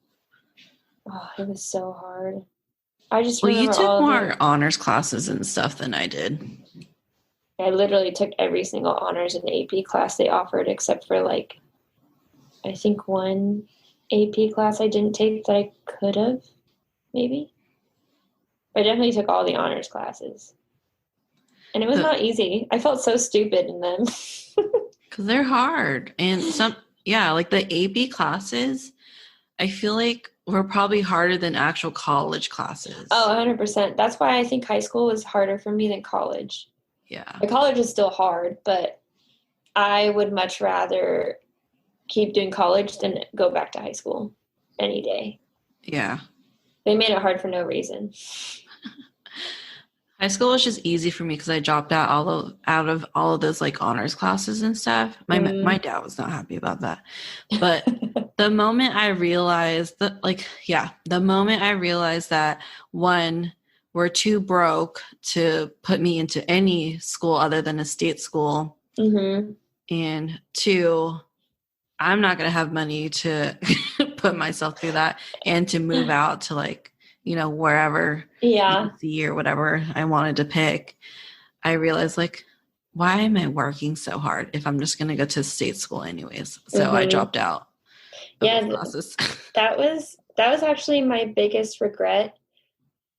Oh, it was so hard. I just Well, you remember took more honors classes and stuff than I did. I literally took every single honors and AP class they offered except for like, I think one AP class I didn't take that I could have, maybe. But I definitely took all the honors classes. And it was not easy. I felt so stupid in them. Because they're hard. And like the AP classes, I feel like were probably harder than actual college classes. Oh, 100%. That's why I think high school was harder for me than college. Yeah. The college is still hard, but I would much rather keep doing college than go back to high school any day. Yeah. They made it hard for no reason. High school was just easy for me because I dropped out of all of those like honors classes and stuff. My dad was not happy about that. But the moment I realized that one, we're too broke to put me into any school other than a state school. And two, I'm not going to have money to put myself through that and to move out to like, wherever DC or whatever I wanted to pick. I realized like, why am I working so hard if I'm just going to go to state school anyways? So I dropped out. Classes. that was actually my biggest regret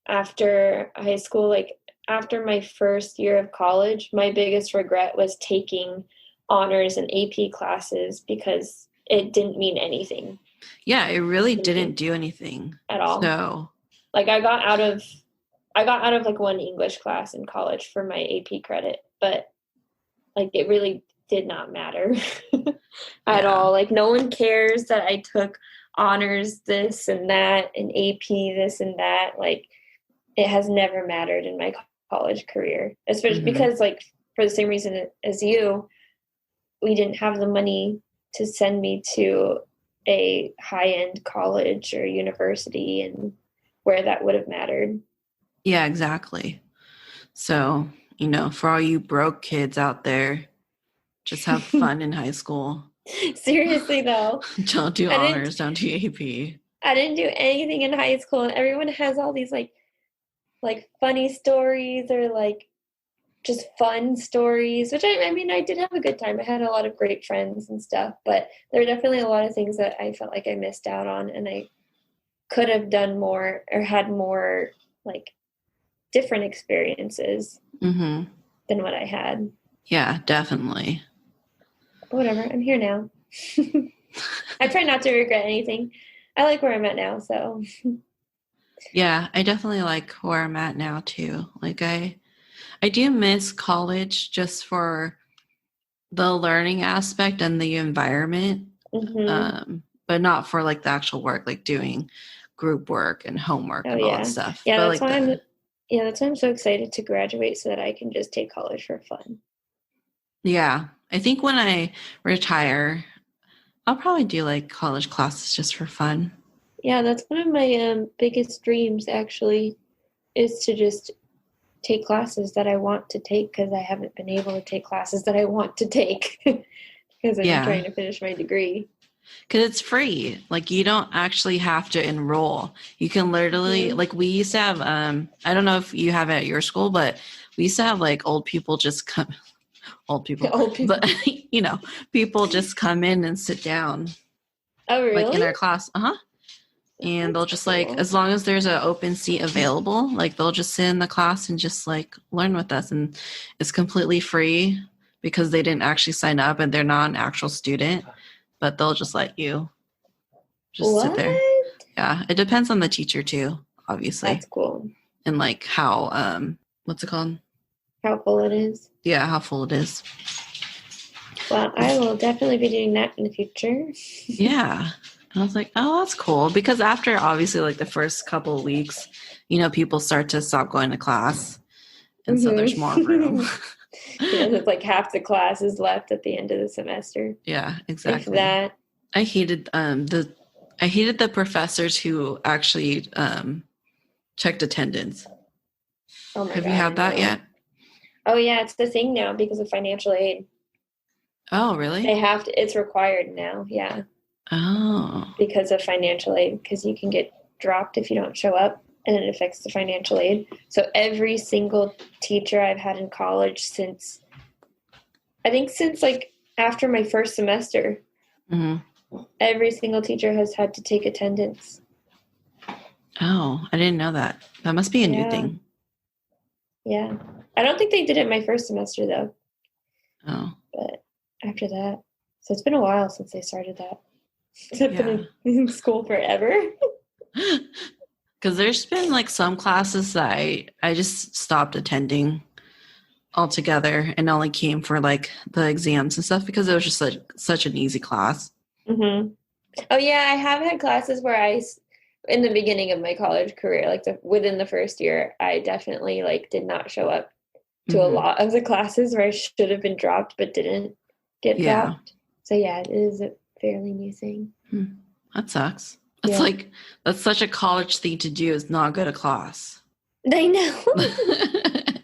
after high school. Like after my first year of college, my biggest regret was taking honors and AP classes because it didn't mean anything. Yeah, it really didn't do anything at all. So like I got out of like one English class in college for my AP credit, but like it really did not matter at all. Like no one cares that I took honors this and that and AP this and that. Like it has never mattered in my college career, especially because like for the same reason as you, we didn't have the money to send me to a high-end college or university and where that would have mattered. Yeah, exactly. So, for all you broke kids out there, just have fun in high school. Seriously, though. Don't do honors, don't do AP. I didn't do anything in high school, and everyone has all these like funny stories or like just fun stories, which I mean, I did have a good time. I had a lot of great friends and stuff, but there were definitely a lot of things that I felt like I missed out on, and I could have done more or had more like different experiences than what I had. Yeah, definitely. But whatever, I'm here now. I try not to regret anything. I like where I'm at now, so. Yeah, I definitely like where I'm at now too. Like I do miss college just for the learning aspect and the environment, but not for like the actual work, like doing group work and homework and all that stuff. Yeah, but that's why I'm so excited to graduate so that I can just take college for fun. Yeah, I think when I retire, I'll probably do like college classes just for fun. Yeah, that's one of my biggest dreams, actually, is to just take classes that I want to take because I haven't been able to take classes that I want to take because I'm trying to finish my degree. Because it's free. Like, you don't actually have to enroll. You can literally, like, we used to have, I don't know if you have it at your school, but we used to have, like, old people just come, but, people just come in and sit down. Oh, really? Like, in our class. And they'll just, like, as long as there's an open seat available, like, they'll just sit in the class and just, like, learn with us. And it's completely free because they didn't actually sign up and they're not an actual student. But they'll just let you just sit there. Yeah, it depends on the teacher too, obviously. That's cool. And like how, what's it called? How full it is. Yeah, how full it is. Well, I will definitely be doing that in the future. Yeah. And I was like, oh, that's cool. Because after obviously like the first couple of weeks, people start to stop going to class. And so there's more room. It's like half the class is left at the end of the semester. Yeah, exactly. If that. I hated the professors who actually checked attendance. Oh my God. Have you had that yet? Oh yeah, it's the thing now because of financial aid. Oh, really? They have to. It's required now. Yeah. Oh. Because of financial aid, because you can get dropped if you don't show up. And it affects the financial aid. So every single teacher I've had in college since like after my first semester, every single teacher has had to take attendance. Oh, I didn't know that. That must be a new thing. Yeah. I don't think they did it my first semester though. Oh. But after that. So it's been a while since they started that. I've been in school forever. Because there's been like some classes that I just stopped attending altogether and only came for like the exams and stuff because it was just such an easy class. Oh yeah, I have had classes where in the beginning of my college career, like within the first year, I definitely like did not show up to a lot of the classes where I should have been dropped but didn't get dropped. So yeah, it is a fairly new thing. That sucks. It's like, that's such a college thing to do is not go to class. I know.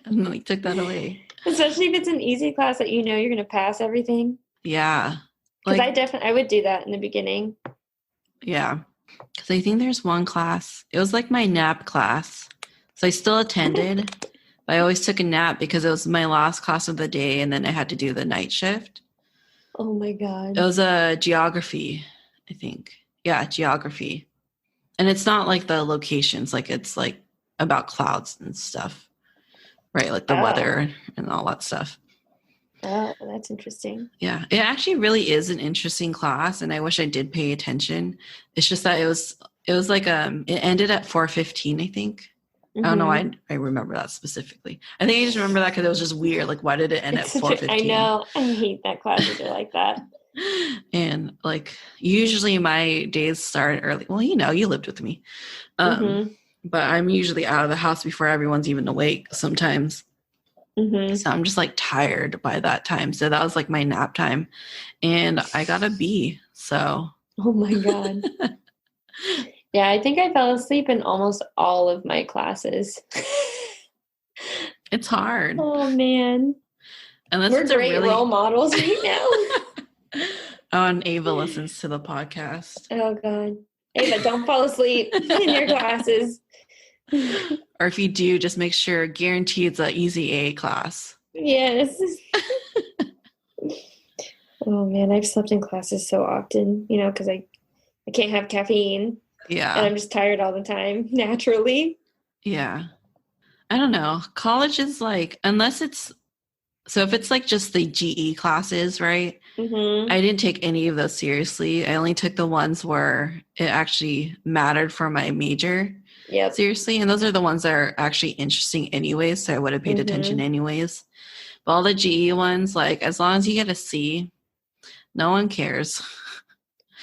And like took that away. Especially if it's an easy class that you're going to pass everything. Yeah. Because I would do that in the beginning. Yeah. Because I think there's one class. It was like my nap class. So I still attended. But I always took a nap because it was my last class of the day and then I had to do the night shift. Oh my God. It was a geography, I think. Yeah, geography. And it's not like the locations, like it's like about clouds and stuff, right? Like the weather and all that stuff. Oh, that's interesting. Yeah, it actually really is an interesting class, and I wish I did pay attention. It's just that it was like it ended at 4:15, I think. I don't know why I remember that specifically. I think I just remember that because it was just weird. Like, why did it end at 4:15? I know. I hate that classes are like that. And like usually my days start early. Well, you lived with me. But I'm usually out of the house before everyone's even awake sometimes. So I'm just like tired by that time. So that was like my nap time. And I got a B. So Oh my God. Yeah, I think I fell asleep in almost all of my classes. It's hard. Oh man. Unless We're it's a great really role models right now. Oh, and Ava listens to the podcast. Oh God. Ava, don't fall asleep in your classes. Or if you do, just make sure guarantee it's an easy A class. Yes. Oh man, I've slept in classes so often, because I can't have caffeine. Yeah. And I'm just tired all the time, naturally. Yeah. I don't know. College is like, unless it's, so if it's like just the GE classes, right? Mm-hmm. I didn't take any of those seriously. I only took the ones where it actually mattered for my major. Yep. Seriously. And those are the ones that are actually interesting anyways. So I would have paid attention anyways. But all the GE ones, like as long as you get a C, no one cares.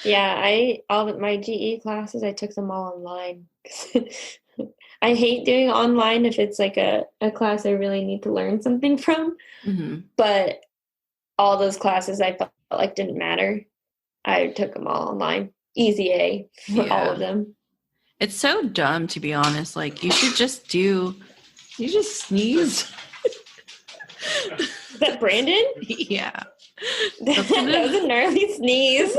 Yeah, all of my GE classes, I took them all online. I hate doing online if it's like a class I really need to learn something from. Mm-hmm. But all those classes I felt like didn't matter. I took them all online. Easy A for all of them. It's so dumb, to be honest. Like, you just sneezed. Is that Brandon? Yeah. That was a gnarly sneeze.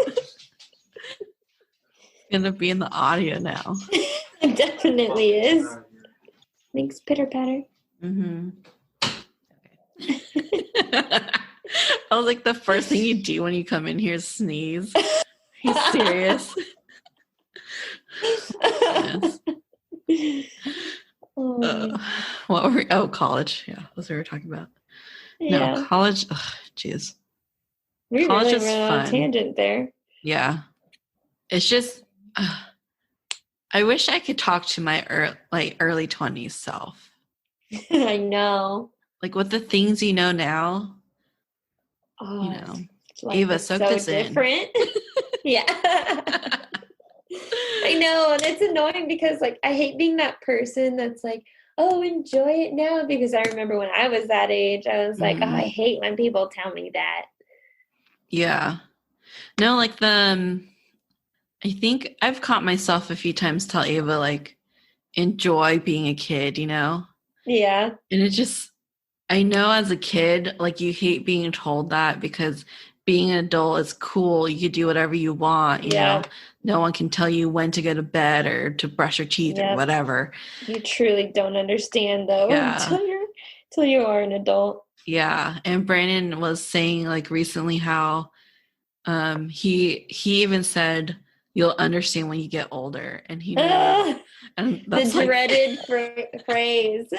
Gonna be in the audio now. It definitely is. Thanks, pitter patter. Mm-hmm. I was like, the first thing you do when you come in here is sneeze. He's serious. Yes. What were we? Oh, college. Yeah, that's what we were talking about. Yeah. No, college. Jeez. We really ran on a tangent there. Yeah. It's just, I wish I could talk to my early 20s self. I know. Like with the things you know now. Oh, Ava, soak this different. Yeah. I know, and it's annoying because like I hate being that person that's like, oh, enjoy it now, because I remember when I was that age, I was like, oh, I hate when people tell me that. Yeah. No, like I think I've caught myself a few times tell Ava like, enjoy being a kid, Yeah. And it just, I know as a kid, like you hate being told that because being an adult is cool. You can do whatever you want, you know. No one can tell you when to go to bed or to brush your teeth or whatever. You truly don't understand though until you are an adult. Yeah. And Brandon was saying like recently how he even said you'll understand when you get older, and he knew and that's the dreaded phrase.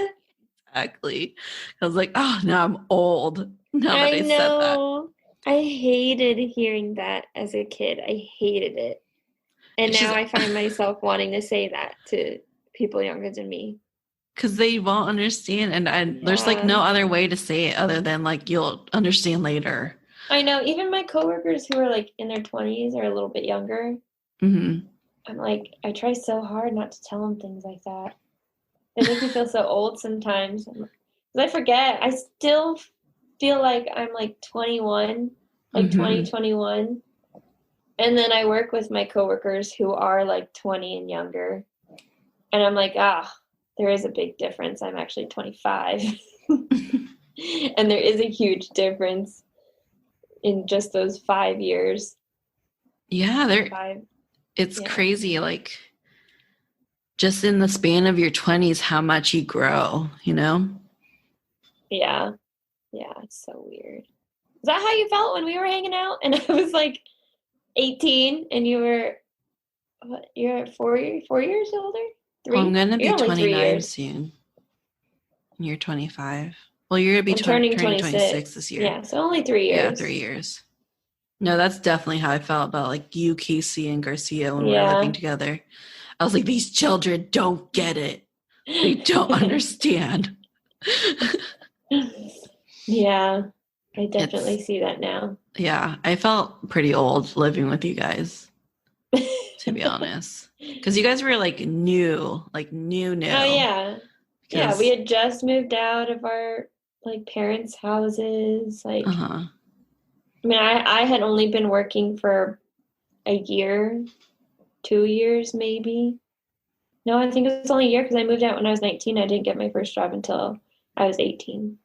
Exactly. I was like, oh, now I'm old. Now that I said that. I hated hearing that as a kid. I hated it. And now I find myself wanting to say that to people younger than me. Because they won't understand. And there's like no other way to say it other than like you'll understand later. I know. Even my coworkers who are like in their 20s or a little bit younger, I'm like, I try so hard not to tell them things like that. They make me feel so old sometimes. Because I forget. I still feel like I'm like 21, like 2021. And then I work with my coworkers who are like 20 and younger. And I'm like, there is a big difference. I'm actually 25. And there is a huge difference in just those 5 years. Yeah, it's crazy. Like, just in the span of your 20s, how much you grow, you know? Yeah. Yeah, it's so weird. Is that how you felt when we were hanging out? And I was like 18 and you were, what, you're 4 years older? Well, I'm going to be 29 soon. And you're 25. Well, you're going to be turning 26 this year. Yeah, so only 3 years. Yeah, 3 years. No, that's definitely how I felt about like you, Casey, and Garcia when we were living together. I was like, these children don't get it. They don't understand. Yeah, I definitely see that now. Yeah, I felt pretty old living with you guys, to be honest. Because you guys were like new. Oh, yeah. Yeah, we had just moved out of our like parents' houses. Like, I mean, I had only been working for a year, 2 years maybe. No, I think it was only a year because I moved out when I was 19. I didn't get my first job until I was 18.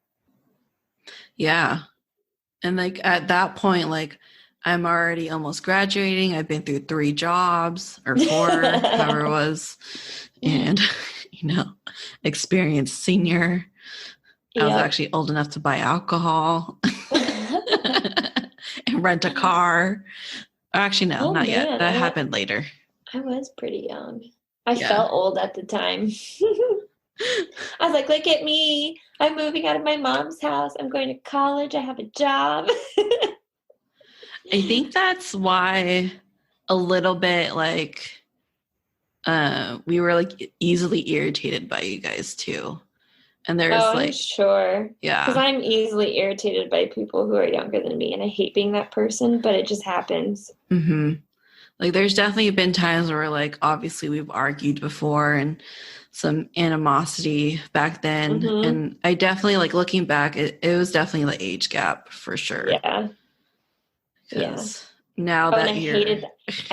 Yeah. And like at that point, like I'm already almost graduating. I've been through 3 jobs or 4, however it was. And, experienced senior. I was actually old enough to buy alcohol and rent a car. Actually, no, not yet. That happened later. I was pretty young. I felt old at the time. I was like, look at me. I'm moving out of my mom's house. I'm going to college. I have a job. I think that's why a little bit like we were like easily irritated by you guys too. And there's I'm sure. Yeah. Because I'm easily irritated by people who are younger than me, and I hate being that person, but it just happens. Mm-hmm. Like there's definitely been times where like obviously we've argued before and some animosity back then. Mm-hmm. And I definitely like looking back, it was definitely the age gap for sure. Yeah. Now that I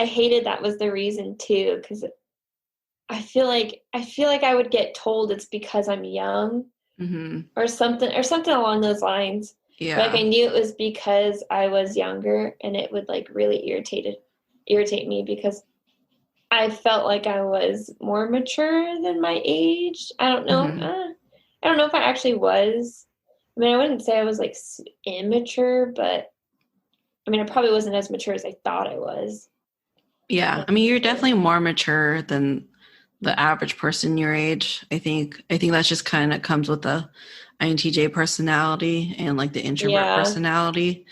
hated that was the reason too, because I feel like I would get told it's because I'm young, mm-hmm. or something along those lines. Yeah. Like I knew it was because I was younger, and it would like really irritate me because I felt like I was more mature than my age. I don't know. Mm-hmm. I don't know if I actually was. I mean, I wouldn't say I was like immature, but I mean, I probably wasn't as mature as I thought I was. Yeah. I mean, you're definitely more mature than the average person your age. I think that's just kind of comes with the INTJ personality and like the introvert personality.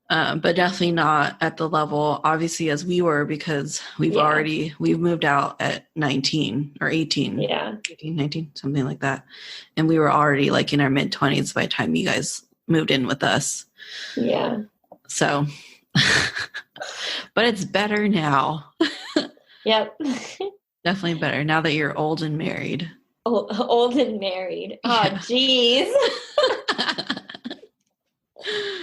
But definitely not at the level, obviously, as we were, because we've moved out at 19 or 18. Yeah. 18, 19, something like that. And we were already like in our mid-20s by the time you guys moved in with us. Yeah. So, but it's better now. Yep. Definitely better now that you're old and married. Old and married. Oh, jeez.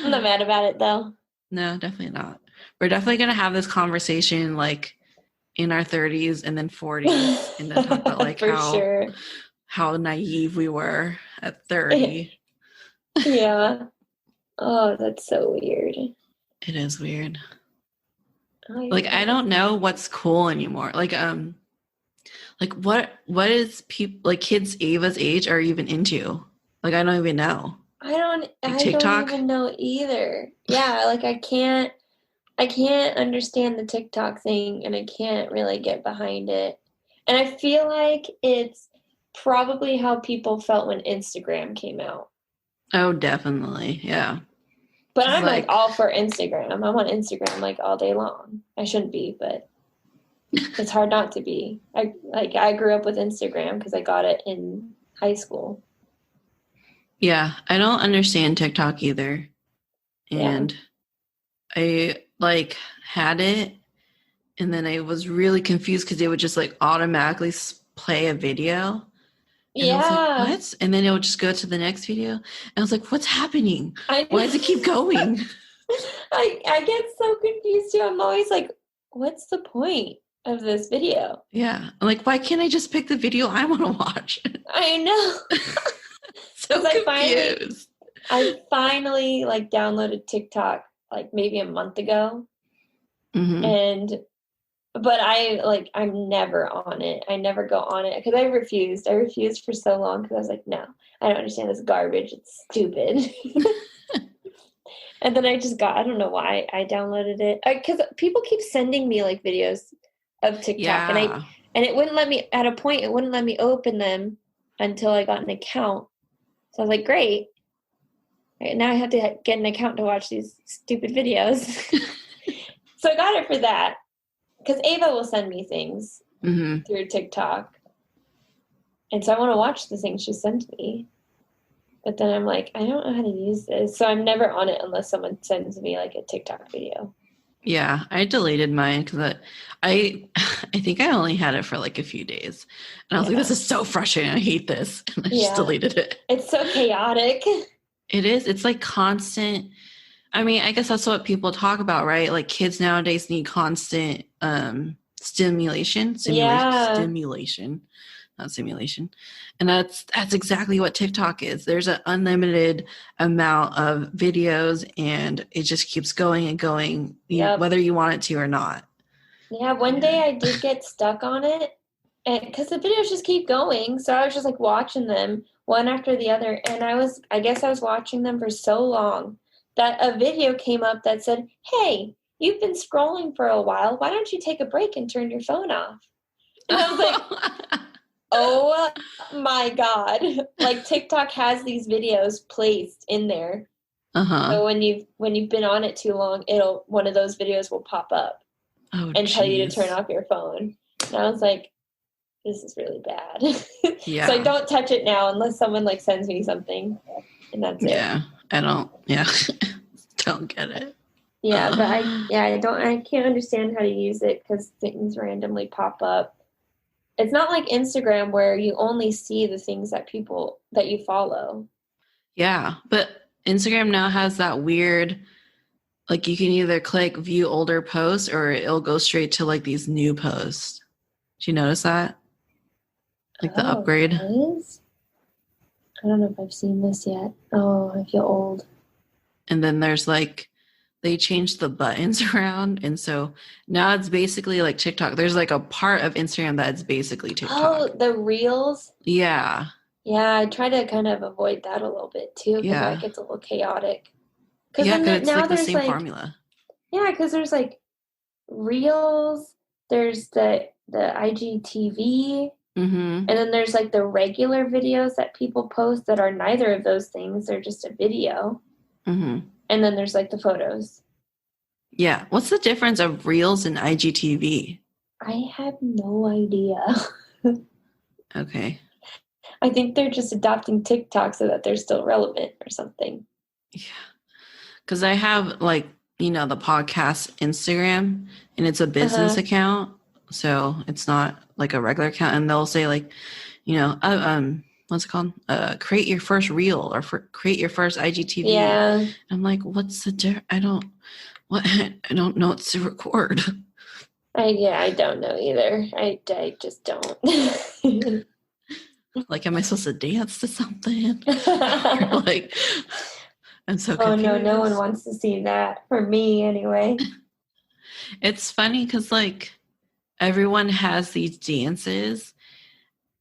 I'm not mad about it, though. No, definitely not. We're definitely going to have this conversation like in our 30s and then 40s and then talk about like how naive we were at 30. Yeah. Oh, that's so weird. It is weird. Like, I don't know what's cool anymore. Like what is people like kids Ava's age are even into? Like, I don't even know. I don't even know either. Yeah, like I can't understand the TikTok thing, and I can't really get behind it. And I feel like it's probably how people felt when Instagram came out. Oh, definitely. Yeah. But I'm like all for Instagram. I'm on Instagram like all day long. I shouldn't be, but it's hard not to be. I grew up with Instagram because I got it in high school. Yeah, I don't understand TikTok either. And I like had it, and then I was really confused because it would just like automatically play a video. And I was like, what? And then it would just go to the next video. And I was like, what's happening? Why does it keep going? I get so confused too. I'm always like, what's the point of this video? Yeah. I'm like, why can't I just pick the video I want to watch? I know. So confused. I finally like downloaded TikTok like maybe a month ago. Mm-hmm. But I'm never on it. I never go on it because I refused. I refused for so long because I was like, no, I don't understand this garbage. It's stupid. And then I don't know why I downloaded it. Because people keep sending me like videos of TikTok. And it wouldn't let me, at a point, it wouldn't let me open them until I got an account. So I was like, great. Right, now I have to get an account to watch these stupid videos. So I got it for that. Because Ava will send me things through TikTok. And so I want to watch the things she sent me. But then I'm like, I don't know how to use this. So I'm never on it unless someone sends me like a TikTok video. Yeah, I deleted mine because I think I only had it for like a few days. And I was like, this is so frustrating. I hate this. And I just deleted it. It's so chaotic. It is. It's like constant. I mean, I guess that's what people talk about, right? Like kids nowadays need constant Yeah. stimulation, not simulation. And that's exactly what TikTok is. There's an unlimited amount of videos and it just keeps going and going, Yep. whether you want it to or not. Yeah, one day I did get stuck on it, and because the videos just keep going, so I was just like watching them one after the other, and I guess I was watching them for so long that a video came up that said, "Hey, you've been scrolling for a while. Why don't you take a break and turn your phone off?" And I was like, "Oh my God!" Like TikTok has these videos placed in there, so when you've been on it too long, one of those videos will pop up and tell you to turn off your phone. And I was like, this is really bad. Yeah. So I don't touch it now unless someone like sends me something, and that's it. Yeah, I don't. Yeah, don't get it. Yeah, but I can't understand how to use it because things randomly pop up. It's not like Instagram where you only see the things that you follow. Yeah, but Instagram now has that weird, like you can either click view older posts or it'll go straight to like these new posts. Do you notice that? Like the upgrade? Nice. I don't know if I've seen this yet. Oh, I feel old. And then there's like, they changed the buttons around. And so now it's basically like TikTok. There's like a part of Instagram that's basically TikTok. Oh, the reels? Yeah. Yeah, I try to kind of avoid that a little bit too because that gets a little chaotic. Yeah, because it's like the same formula. Yeah, because there's like reels, there's the IGTV, and then there's like the regular videos that people post that are neither of those things. They're just a video. And then there's like the photos. Yeah. What's the difference of reels and IGTV? I have no idea. Okay. I think they're just adopting TikTok so that they're still relevant or something. Yeah. Because I have like, the podcast Instagram and it's a business account. So it's not like a regular account. And they'll say like, what's it called? Create your first reel or create your first IGTV. Yeah. I'm like, what's the difference? I don't know what to record. I don't know either. I just don't. Like, am I supposed to dance to something? Or like, I'm so confused. Oh, no one wants to see that. For me, anyway. It's funny because, like, everyone has these dances,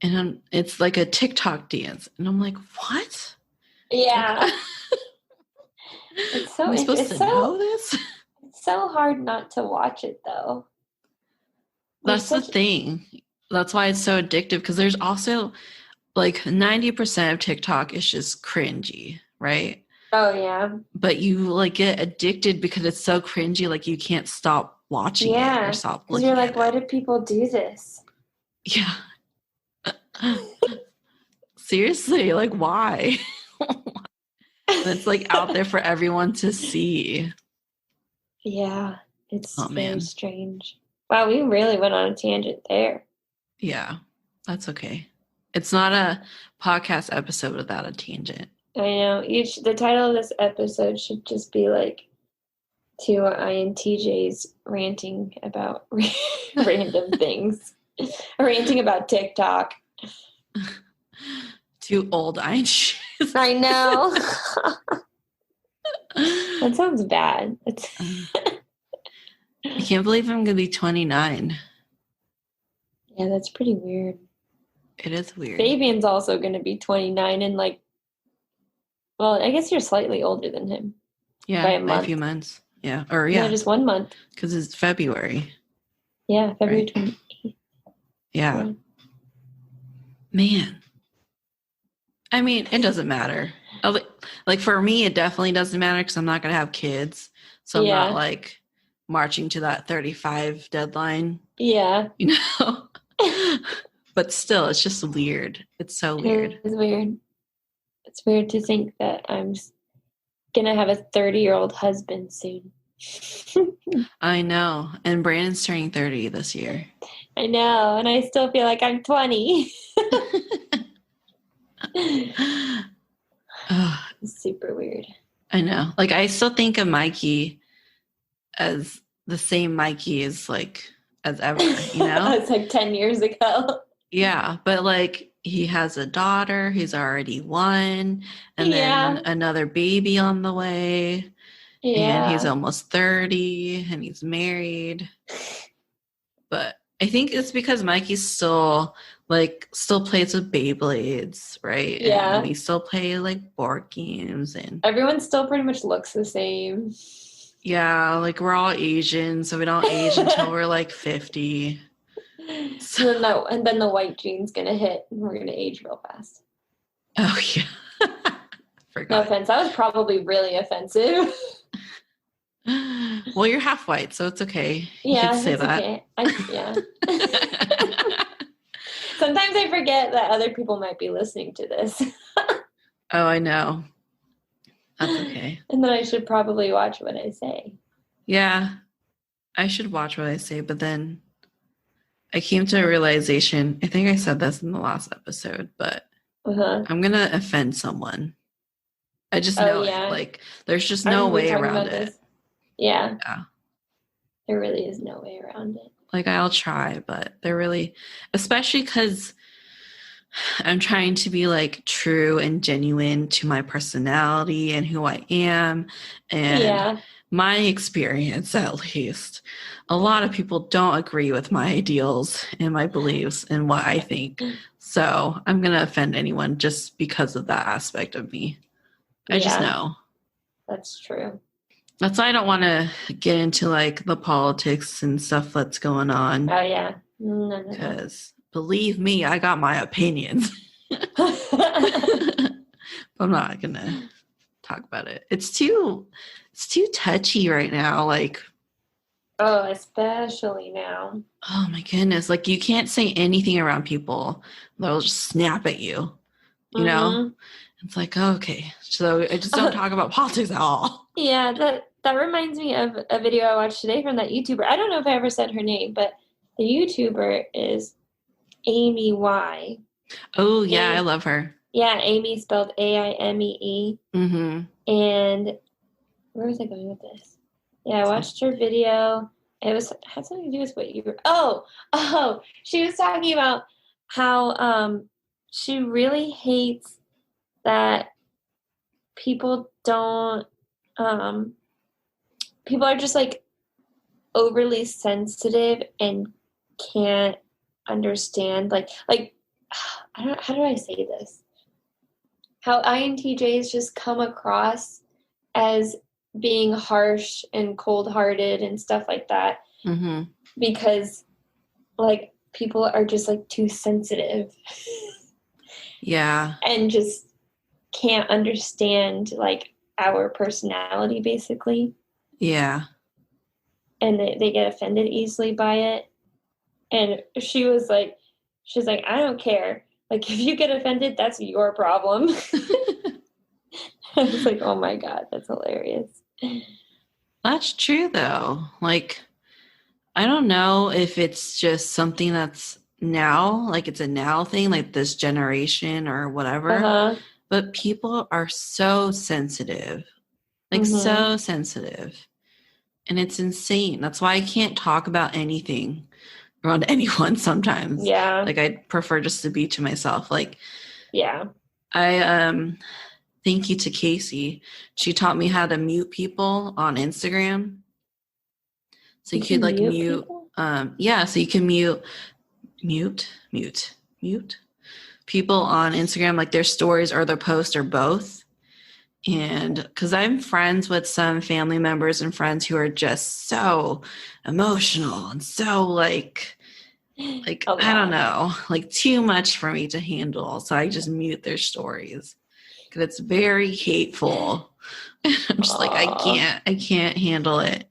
and it's like a TikTok dance. And I'm like, what? Yeah. It's so Am I supposed to know this? It's so hard not to watch it, though. That's the thing. That's why it's so addictive, because there's also, like, 90% of TikTok is just cringy, right? Oh, yeah. But you, like, get addicted because it's so cringy, like, you can't stop watching it or stop looking at it. You're like, why do people do this? Yeah. Seriously, like, why? It's, like, out there for everyone to see. Yeah, it's very strange. Wow, we really went on a tangent there. Yeah, that's okay. It's not a podcast episode without a tangent. I know. The title of this episode should just be like two INTJs ranting about random things. Ranting about TikTok. Two old INTJs. I know. That sounds bad. I can't believe I'm going to be 29. Yeah, that's pretty weird. It is weird. Fabian's also going to be 29 and I guess you're slightly older than him. Yeah, by a few months. Yeah, just 1 month. Because it's February. Yeah, February 28th. Yeah. Man. I mean, it doesn't matter. Like, for me, it definitely doesn't matter because I'm not going to have kids. So I'm not, like, marching to that 35 deadline. Yeah. But still, it's just weird. It's so weird. It's weird. It's weird to think that I'm going to have a 30-year-old husband soon. I know. And Brandon's turning 30 this year. I know. And I still feel like I'm 20. It's super weird. I know. Like, I still think of Mikey as the same Mikey as like as ever, you know? It's like 10 years ago. Yeah, but like he has a daughter, he's already one, and then Yeah. another baby on the way, and he's Yeah. almost 30 and he's married. But I think it's because Mikey still plays with Beyblades, right? And Yeah. we still play like board games and Everyone still pretty much looks the same. yeah, like we're all Asian, so we don't age until we're like 50. So, And then the white gene's gonna hit and we're gonna age real fast. oh yeah. No Forgot. offense. That was probably really offensive. Well, you're half white, so it's okay. You Yeah, could say it's that. okay. Yeah. Sometimes I forget that other people might be listening to this. Oh, I know. That's okay. And then I should probably watch what I say. Yeah, I should watch what I say, but then I came to a realization. I think I said this in the last episode, but I'm going to offend someone. I just know it. Like, there's just no way around it. This. Yeah. There really is no way around it. Like, I'll try, but they're really, especially because I'm trying to be like true and genuine to my personality and who I am. And my experience, at least, a lot of people don't agree with my ideals and my beliefs and what I think. So I'm going to offend anyone just because of that aspect of me. I just know. That's true. That's why I don't want to get into like the politics and stuff that's going on. Oh, yeah. No. Because believe me, I got my opinions. I'm not going to talk about it. It's too touchy right now. Like, oh, especially now. Oh my goodness. Like you can't say anything around people. They'll just snap at you. You know? It's like, oh, okay. So I just don't talk about politics at all. Yeah, that reminds me of a video I watched today from that YouTuber. I don't know if I ever said her name, but the YouTuber is Amy Y. Oh, yeah, I love her. Yeah, Amy spelled AIMEE. Mm-hmm. And where was I going with this? Yeah, I watched her video. It had something to do with what you were. Oh, she was talking about how she really hates that people don't. People are just like overly sensitive and can't understand like I don't, how do I say this? How INTJs just come across as being harsh and cold-hearted and stuff like that. Mm-hmm. Because like people are just like too sensitive. Yeah. And just can't understand like our personality basically. Yeah. And they get offended easily by it. And she's like, I don't care. Like, if you get offended, that's your problem. I was like, oh my God, that's hilarious. That's true, though. Like, I don't know if it's just something that's now, like it's a now thing, like this generation or whatever. But people are so sensitive. Like, so sensitive. And it's insane. That's why I can't talk about anything around anyone sometimes. Yeah. Like I prefer just to be to myself. Like, yeah. I thank you to Casey. She taught me how to mute people on Instagram. So you could like mute so you can mute people on Instagram, like their stories or their posts or both. And because I'm friends with some family members and friends who are just so emotional and so like I don't know, like too much for me to handle. So I just mute their stories because it's very hateful. I'm just like, I can't handle it.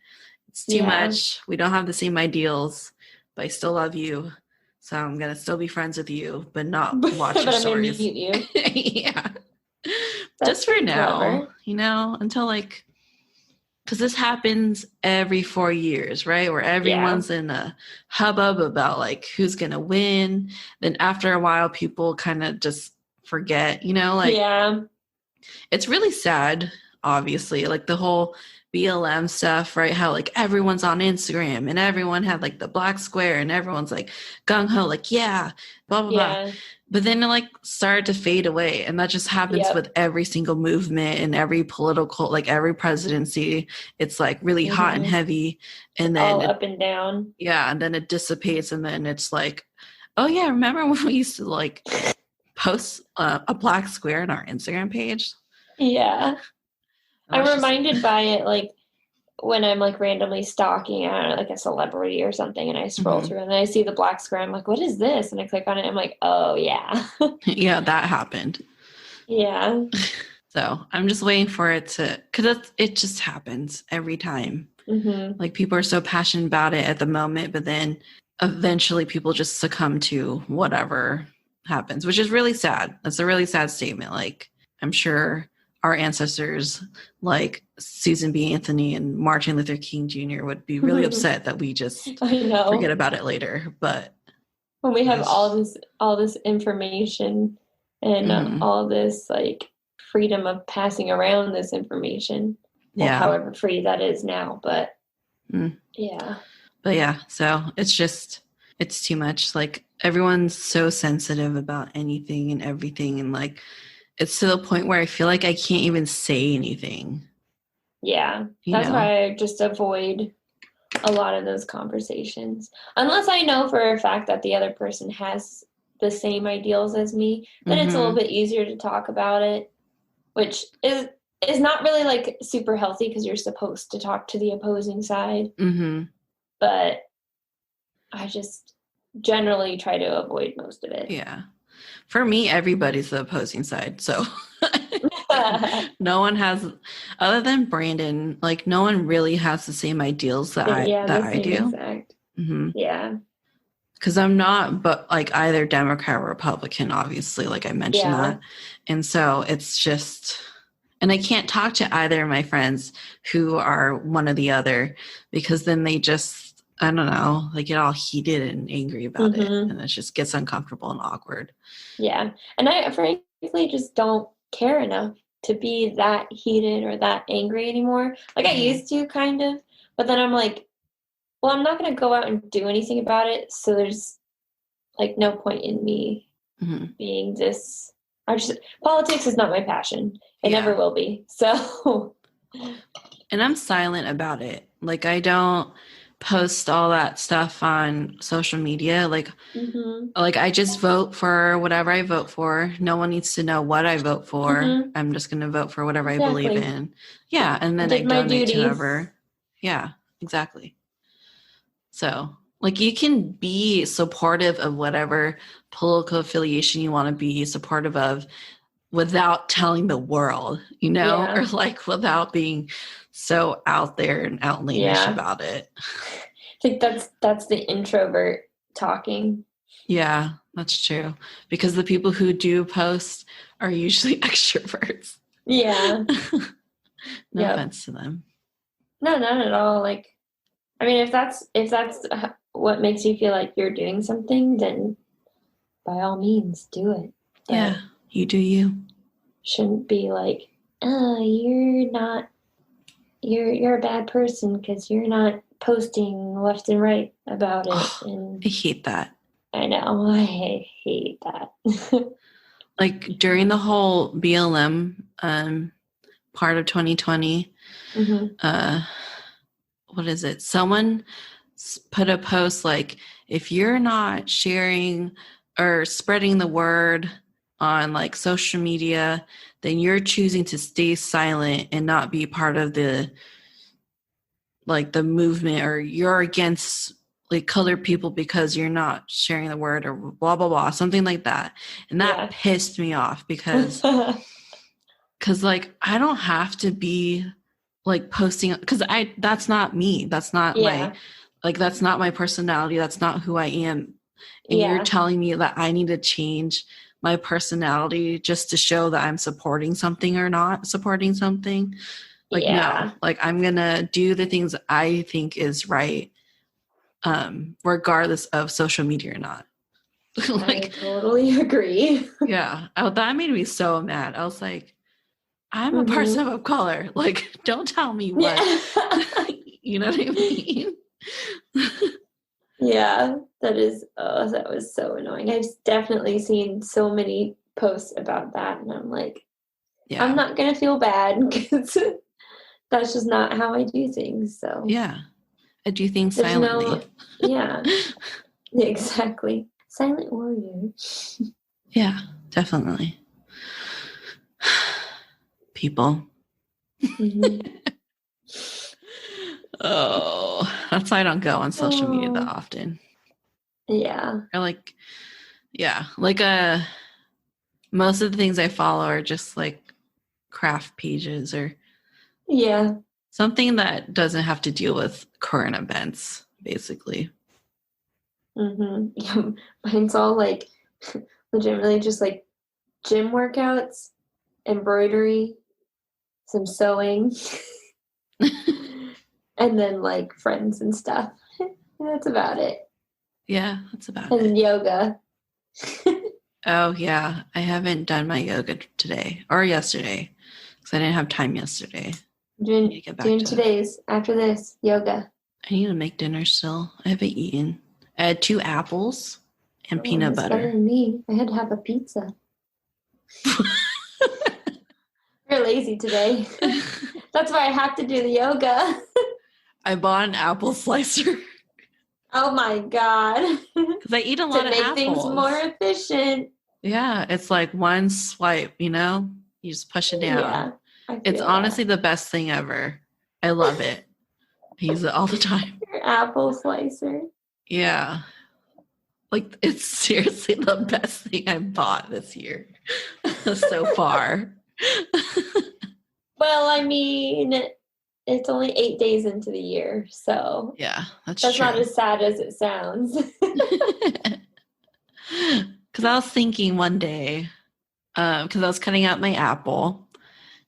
It's too much. We don't have the same ideals, but I still love you. So I'm going to still be friends with you, but not watch your stories. I'm going to mute you. Yeah. Just for now, you know, until like, because this happens every 4 years, right? Where everyone's in a hubbub about like who's going to win. Then after a while, people kind of just forget, you know, like, it's really sad, obviously, like the whole BLM stuff, right? How like everyone's on Instagram and everyone had like the black square and everyone's like gung ho, like, yeah, blah, blah, blah. Yeah. But then it like started to fade away. And that just happens with every single movement and every political, like every presidency. It's like really hot and heavy. And then all up and down. Yeah. And then it dissipates. And then it's like, oh yeah, remember when we used to like post a black square on our Instagram page? Yeah. I'm reminded by it, like when I'm like randomly stalking, I don't know, like a celebrity or something, and I scroll through and I see the black square. I'm like, what is this? And I click on it. I'm like, oh yeah. Yeah, that happened. Yeah. So I'm just waiting for it to, because it just happens every time. Like people are so passionate about it at the moment, but then eventually people just succumb to whatever happens, which is really sad. That's a really sad statement. Like I'm sure our ancestors like Susan B. Anthony and Martin Luther King Jr. would be really upset that we just forget about it later. But when we have all this information and all this like freedom of passing around this information, however free that is now, but so it's too much. Like everyone's so sensitive about anything and everything, and like it's to the point where I feel like I can't even say anything. Yeah. That's why I just avoid a lot of those conversations. Unless I know for a fact that the other person has the same ideals as me, then it's a little bit easier to talk about it, which is not really like super healthy because you're supposed to talk to the opposing side. But I just generally try to avoid most of it. Yeah. For me, everybody's the opposing side. So no one has, other than Brandon, like no one really has the same ideals that I do. Exact. Yeah. Because I'm not, but like either Democrat or Republican, obviously, like I mentioned that. And so it's just, and I can't talk to either of my friends who are one or the other, because then they just, I don't know, they get all heated and angry about it. And it just gets uncomfortable and awkward. Yeah. And I frankly just don't care enough to be that heated or that angry anymore. Like I used to kind of, but then I'm like, well, I'm not going to go out and do anything about it. So there's like no point in me being this. Politics is not my passion. It never will be. So. And I'm silent about it. Like I don't post all that stuff on social media. Like, like I just vote for whatever I vote for. No one needs to know what I vote for. I'm just going to vote for whatever I believe in. Yeah. And then I donate to whoever. Yeah, exactly. So like you can be supportive of whatever political affiliation you want to be supportive of without telling the world, you know, or like without being so out there and outlandish about it. I think that's the introvert talking. Yeah, that's true. Because the people who do post are usually extroverts. Yeah. No offense to them. No, not at all. Like, I mean, if that's what makes you feel like you're doing something, then by all means do it. But yeah, you do you. Shouldn't be like, you're a bad person because you're not posting left and right about it. And I hate that. I know. I hate that. Like during the whole BLM part of 2020, what is it? Someone put a post like, if you're not sharing or spreading the word on like social media, then you're choosing to stay silent and not be part of the movement, or you're against like colored people because you're not sharing the word, or blah blah blah, something like that. And that pissed me off because like I don't have to be like posting, because that's not me, that's not my, like that's not my personality, that's not who I am. And you're telling me that I need to change my personality just to show that I'm supporting something or not supporting something. Like, no, like I'm going to do the things I think is right, regardless of social media or not. Like, I totally agree. Yeah. Oh, that made me so mad. I was like, I'm a person of color. Like, don't tell me what. Yeah. You know what I mean? Yeah, that was so annoying. I've definitely seen so many posts about that, and I'm like, Yeah. I'm not gonna feel bad because that's just not how I do things. So yeah, I do things there's silently. yeah, exactly. Silent warrior. Yeah, definitely. People. Mm-hmm. Oh, that's why I don't go on social media that often. Yeah. Or like, yeah, like most of the things I follow are just like craft pages or Yeah. something that doesn't have to deal with current events, basically. Mm-hmm. Yeah. Mine's all like legitimately just like gym workouts, embroidery, some sewing, and then like friends and stuff. That's about it. Yeah, that's about And it. yoga. Oh, yeah. I haven't done my yoga today or yesterday because I didn't have time yesterday. Doing today's after this yoga. I need to make dinner still. I haven't eaten. I had 2 apples and peanut That's butter. better than me. I had to have a pizza. You're lazy today. That's why I have to do the yoga. I bought an apple slicer. Oh my God. Because I eat a lot of apples. To make things more efficient. Yeah, it's like one swipe, you know? You just push it down. Yeah. It's honestly the best thing ever. I love it. I use it all the time. Your apple slicer. Yeah. Like, it's seriously the best thing I bought this year so far. Well, I mean, it's only 8 days into the year, so yeah, that's true. Not as sad as it sounds. Because I was thinking one day, because I was cutting out my apple,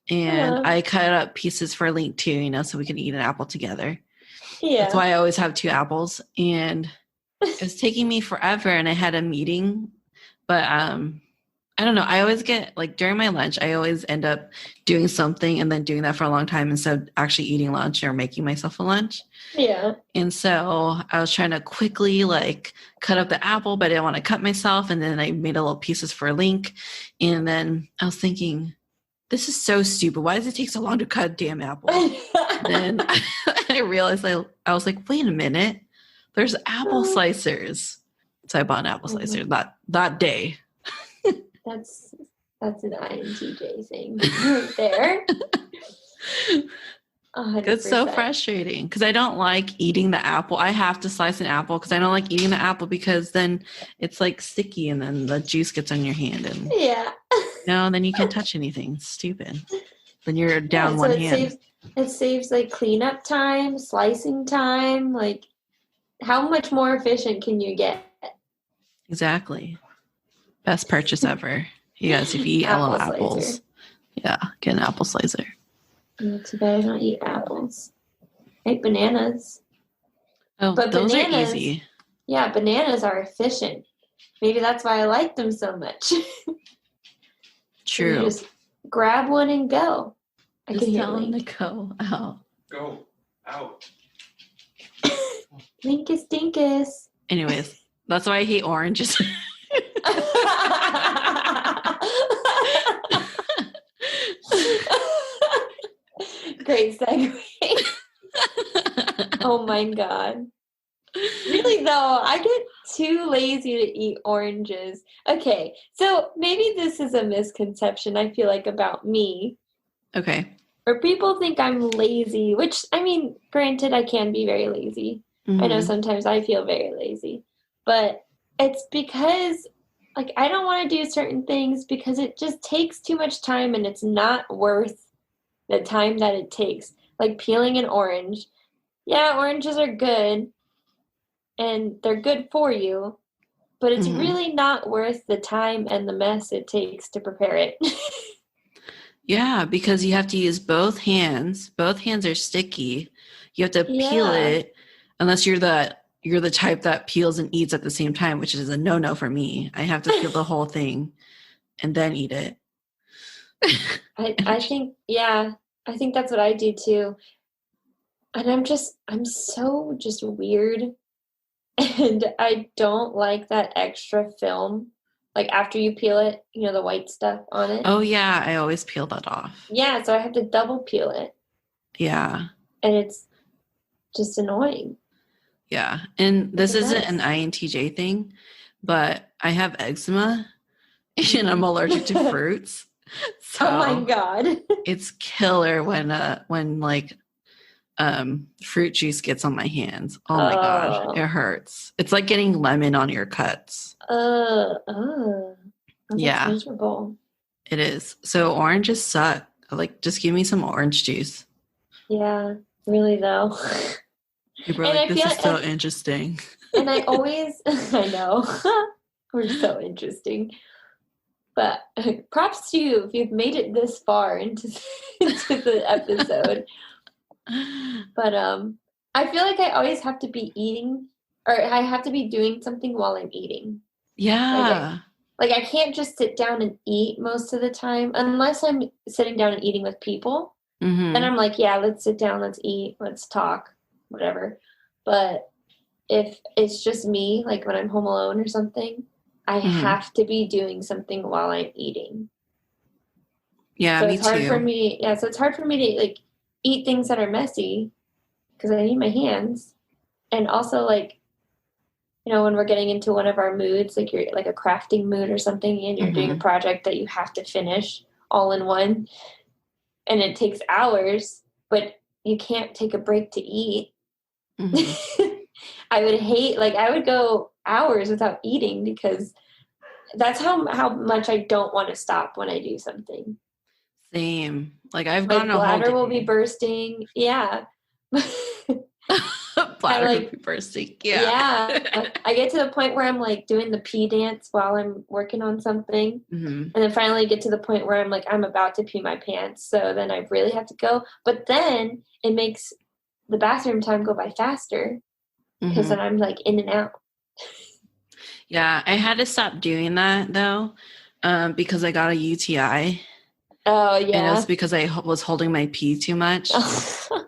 and I cut up pieces for Link too, you know, so we could eat an apple together. Yeah. That's why I always have 2 apples, and it was taking me forever, and I had a meeting, but I don't know. I always get, like, during my lunch, I always end up doing something and then doing that for a long time instead of actually eating lunch or making myself a lunch. Yeah. And so I was trying to quickly, like, cut up the apple, but I didn't want to cut myself. And then I made a little pieces for Link. And then I was thinking, this is so stupid. Why does it take so long to cut a damn apple? Then I realized I was like, wait a minute. There's apple slicers. So I bought an apple slicer that day. That's an INTJ thing right there. 100%. It's so frustrating because I don't like eating the apple. I have to slice an apple because I don't like eating the apple because then it's like sticky and then the juice gets on your hand and then you can't touch anything. It's stupid. Then you're down one hand. It saves like cleanup time, slicing time. Like, how much more efficient can you get? Exactly. Best purchase ever. You guys, if you eat apples, get an apple slicer. Too bad I don't eat apples. I eat bananas. Oh, but those are easy. Yeah, bananas are efficient. Maybe that's why I like them so much. True. You just grab one and go. I just can hear tell Link. Them to go out. Go out. Linkus dinkus. Anyways, that's why I hate oranges. Great segue. Oh my God. Really though, I get too lazy to eat oranges. Okay, so maybe this is a misconception I feel like about me. Okay. Or people think I'm lazy, which, I mean, granted, I can be very lazy. Mm-hmm. I know sometimes I feel very lazy. But it's because, like, I don't want to do certain things because it just takes too much time and it's not worth the time that it takes. Like peeling an orange. Yeah, oranges are good and they're good for you, but it's really not worth the time and the mess it takes to prepare it. Yeah, because you have to use both hands. Both hands are sticky. You have to peel it unless you're the type that peels and eats at the same time, which is a no-no for me. I have to peel the whole thing and then eat it. I think, yeah, I think that's what I do too. And I'm so just weird. And I don't like that extra film. Like after you peel it, the white stuff on it. Oh, yeah. I always peel that off. Yeah, so I have to double peel it. Yeah. And it's just annoying. Yeah. And this It's a isn't an mess. INTJ thing, but I have eczema and I'm allergic to fruits. So Oh my God. it's killer when like fruit juice gets on my hands. Oh my gosh, it hurts. It's like getting lemon on your cuts. That's Yeah, miserable. it is. So oranges suck. Like, just give me some orange juice. Yeah, really though. People are And like, I this feel is so interesting. And I always, I know, we're so interesting. But props to you if you've made it this far into the episode. But I feel like I always have to be eating, or I have to be doing something while I'm eating. Yeah. Like I can't just sit down and eat most of the time, unless I'm sitting down and eating with people. Mm-hmm. Then I'm like, yeah, let's sit down, let's eat, let's talk, whatever. But if it's just me, like when I'm home alone or something, I have to be doing something while I'm eating. Yeah, so me it's hard too. for me. Yeah, so it's hard for me to like eat things that are messy because I need my hands, and also like when we're getting into one of our moods, like you're like a crafting mood or something, and you're doing a project that you have to finish all in one, and it takes hours, but you can't take a break to eat. I would hate, like I would go hours without eating because that's how much I don't want to stop when I do something. Same. Like I've My gone a whole bladder day. will be bursting. Yeah. Bladder will be bursting. Yeah. Yeah. I get to the point where I'm like doing the pee dance while I'm working on something. And then finally get to the point where I'm like, I'm about to pee my pants. So then I really have to go. But then it makes the bathroom time go by faster because then I'm like in and out. Yeah, I had to stop doing that though, because I got a UTI. Oh yeah, and it was because I was holding my pee too much.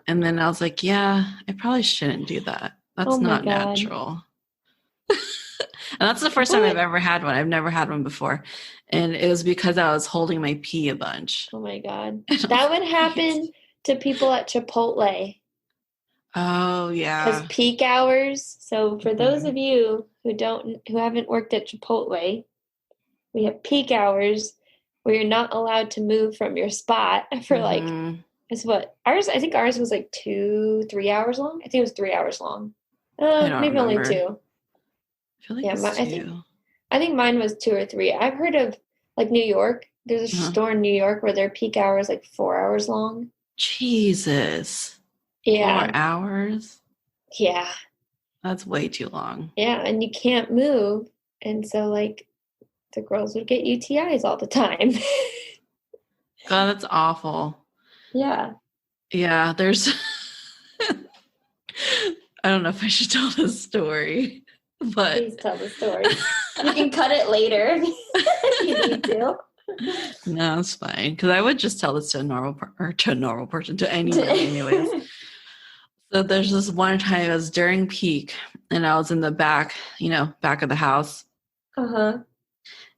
And then I was like, yeah, I probably shouldn't do that. That's not natural. And that's the first time I've ever had one. I've never had one before, and it was because I was holding my pee a bunch. Oh my God, that would happen to people at Chipotle. Oh yeah, because peak hours. So for those of you who haven't worked at Chipotle, we have peak hours where you're not allowed to move from your spot for like, it's what ours. I think ours was like 2-3 hours long. I think it was 3 hours long. Maybe only 2. I feel like I think mine was 2 or 3. I've heard of like New York. There's a store in New York where their peak hour is like 4 hours long. Jesus. Yeah. 4 hours? Yeah. That's way too long. Yeah, and you can't move. And so like the girls would get UTIs all the time. God, that's awful. Yeah. Yeah, there's I don't know if I should tell this story, but please tell the story. You can cut it later if you need to. No, it's fine. Because I would just tell this to a normal person, to anyone anyways. So there's this one time it was during peak and I was in the back of the house.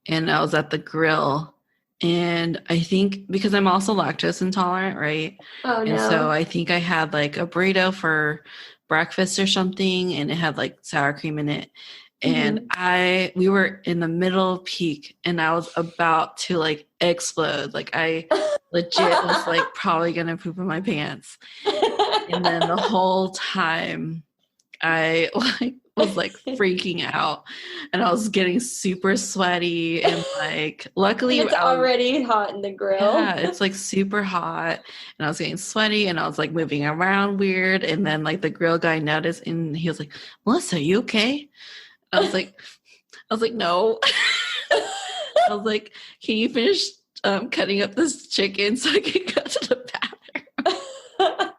And I was at the grill. And I think because I'm also lactose intolerant, right? Oh, no. And so I think I had like a burrito for breakfast or something, and it had like sour cream in it. And we were in the middle of peak and I was about to like explode. Like I legit was like probably going to poop in my pants. And then the whole time I was like freaking out and I was getting super sweaty and like luckily it's already hot in the grill. Yeah, it's like super hot and I was getting sweaty and I was like moving around weird, and then like the grill guy noticed and he was like, "Melissa, you okay?" I was like, no. I was like, "Can you finish cutting up this chicken so I can go to the bathroom?"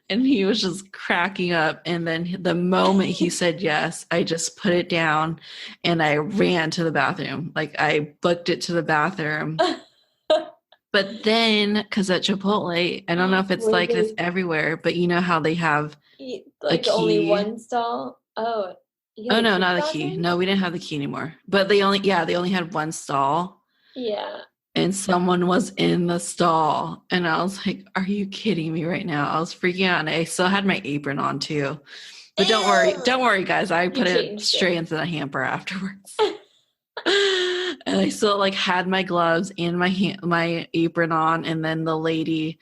And he was just cracking up. And then the moment he said yes, I just put it down and I ran to the bathroom. Like I booked it to the bathroom. But then, because at Chipotle, I don't know if it's Were like this they everywhere, but you know how they have a like only key. one stall? Oh, you Oh had a no, key not the fob key. in? No, we didn't have the key anymore. But they only had one stall, Yeah. and someone was in the stall, and I was like, "Are you kidding me right now?" I was freaking out, and I still had my apron on too. But don't worry, guys. I You put it changed straight it. into the hamper afterwards. And I still like had my gloves and my apron on, and then the lady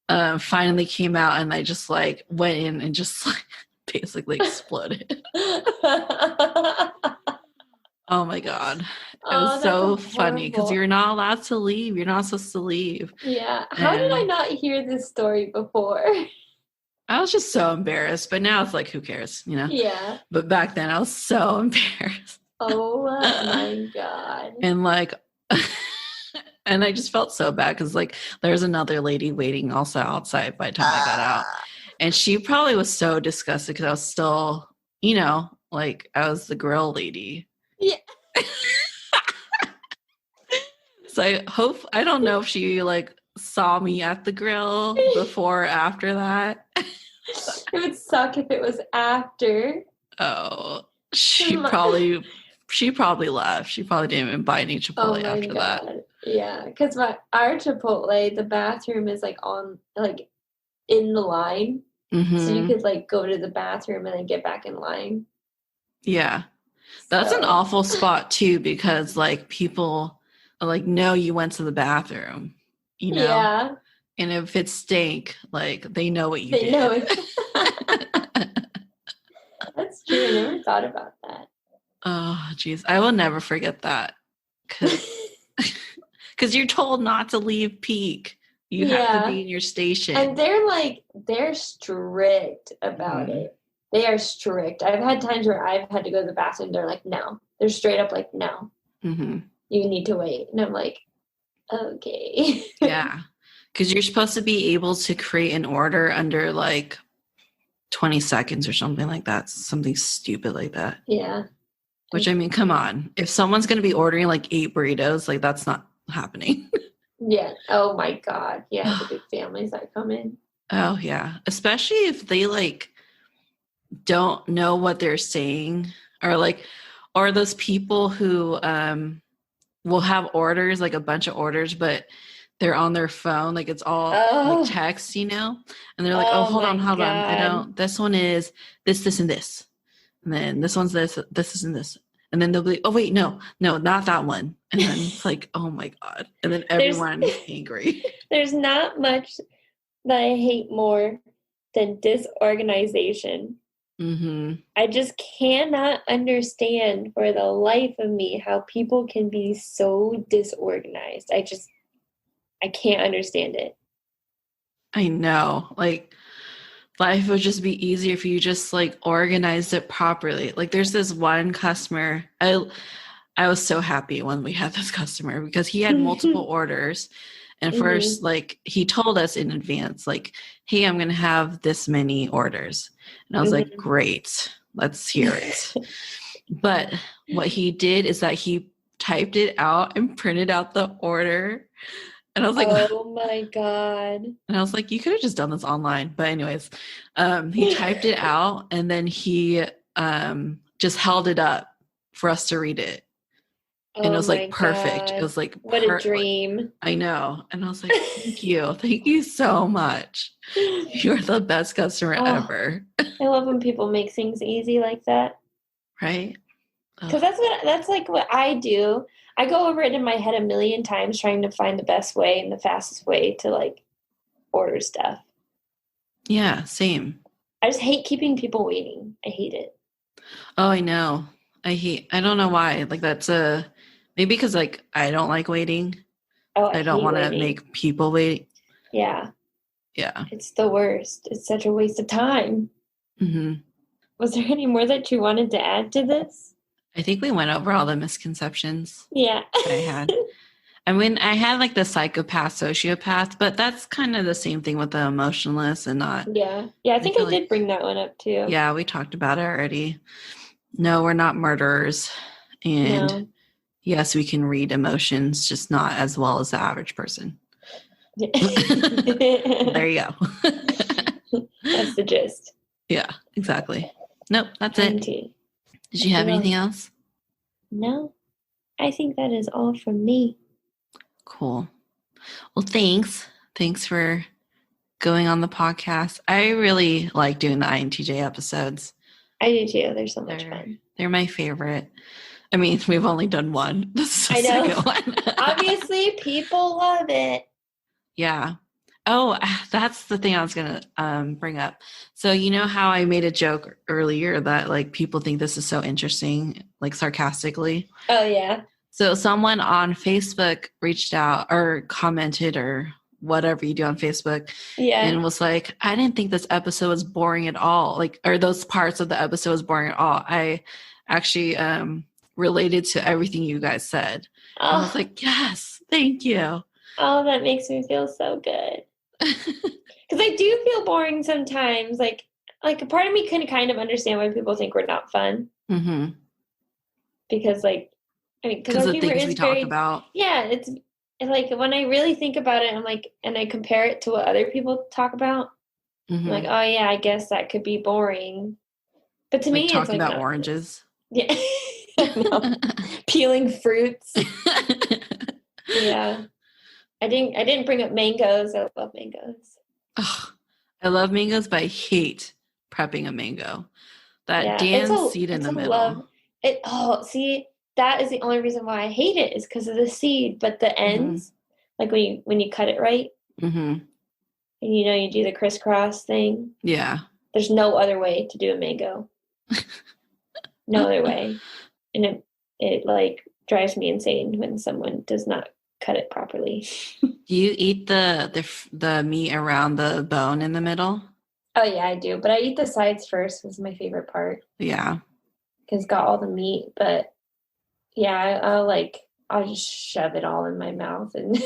finally came out, and I just like went in and just like basically exploded. Oh my god, it was Oh, so that's funny because horrible. you're not allowed to leave. You're not supposed to leave, Yeah. How did I and not hear this story before? I was just so embarrassed. But now it's like, who cares, you know? Yeah. But back then, I was so embarrassed. Oh my God. And like and I just felt so bad because like there's another lady waiting also outside by the time I got out, and she probably was so disgusted because I was still, you know, like I was the grill lady. Yeah. So I don't know if she like saw me at the grill before or after that. It would suck if it was after. Oh, Come on. she probably left. She probably didn't even buy any Oh Chipotle my after that. God. Yeah. Because our Chipotle, the bathroom is like on, like in the line. So you Mm-hmm. could like go to the bathroom and then get back in line. Yeah. That's an So, awful spot too, because like people are like, no, you went to the bathroom, you know? yeah. And if it stank, like they know what you They did. know it. That's true. I never thought about that. Oh, geez. I will never forget that. Because you're told not to leave peak. You have to be in your station. And they're strict about it. They are strict. I've had times where I've had to go to the bathroom. They're like, no. They're straight up like, no. Mm-hmm. You need to wait. And I'm like, okay. Yeah. Because you're supposed to be able to create an order under like 20 seconds or something like that. Something stupid like that. Yeah. Which, I mean, come on. If someone's going to be ordering like 8 burritos, like that's not happening. Yeah. Oh my God. Yeah. The big families that come in. Oh, yeah. Especially if they like don't know what they're saying, or those people who will have orders, like a bunch of orders, but they're on their phone, like it's all like text, you know? And they're like, oh, hold on. This one is this, and this. And then this one's this, and this. And then they'll be, oh, wait, no, not that one. And then it's like, oh my God. And then everyone's angry. There's not much that I hate more than disorganization. Mm-hmm. I just cannot understand for the life of me how people can be so disorganized. I can't understand it. I know. Like, life would just be easier if you just like organized it properly. Like there's this one customer. I was so happy when we had this customer because he had multiple orders. And first, like he told us in advance, like, hey, I'm going to have this many orders. And I was like, great, let's hear it. But what he did is that he typed it out and printed out the order. And I was like, oh my God. And I was like, you could have just done this online. But anyways, he typed it out and then he just held it up for us to read it. And it was like perfect. God. It was like, what a dream. I know. And I was like, thank you. Thank you so much. You're the best customer ever. I love when people make things easy like that. Right? Because that's like what I do. I go over it in my head a million times trying to find the best way and the fastest way to like order stuff. Yeah, same. I just hate keeping people waiting. I hate it. Oh, I know. I don't know why. Like that's maybe because like I don't like waiting. Oh, I don't want to make people wait. Yeah. Yeah. It's the worst. It's such a waste of time. Mm-hmm. Was there any more that you wanted to add to this? I think we went over all the misconceptions. Yeah. I had. I mean, I had like the psychopath, sociopath, but that's kind of the same thing with the emotionless and not. Yeah. Yeah, I think I did bring that one up too. Yeah, we talked about it already. No, we're not murderers. And yes, we can read emotions, just not as well as the average person. There you go. That's the gist. Yeah, exactly. Nope, that's it. INT. Did you have anything else? No, I think that is all from me. Cool. Well, thanks. Thanks for going on the podcast. I really like doing the INTJ episodes. I do too. They're so much fun. They're my favorite. I mean, we've only done one. This is the second one. Obviously, people love it. Yeah. Oh, that's the thing I was going to bring up. So, you know how I made a joke earlier that like people think this is so interesting, like sarcastically? Oh, yeah. So someone on Facebook reached out or commented or whatever you do on Facebook. Yeah. And was like, I didn't think this episode was boring at all. Like, or those parts of the episode was boring at all. I actually related to everything you guys said. Oh. I was like, yes, thank you. Oh, that makes me feel so good. Because I do feel boring sometimes. Like a part of me can kind of understand why people think we're not fun. Mm-hmm. Because because the things we talk about. Yeah, it's like when I really think about it, I'm like, and I compare it to what other people talk about. Mm-hmm. I'm like, oh yeah, I guess that could be boring. But to me, talking about oranges. Yeah, peeling fruits. Yeah. I didn't bring up mangoes. I love mangoes. Oh, I love mangoes, but I hate prepping a mango. That damn seed in the middle. See, that is the only reason why I hate it is because of the seed. But the ends, like when you cut it right, and you do the crisscross thing. Yeah. There's no other way to do a mango. No other way, and it like drives me insane when someone does not cut it properly. Do you eat the meat around the bone in the middle? Oh yeah, I do. But I eat the sides first. Was my favorite part. Yeah, because it's got all the meat. But yeah, I'll just shove it all in my mouth, and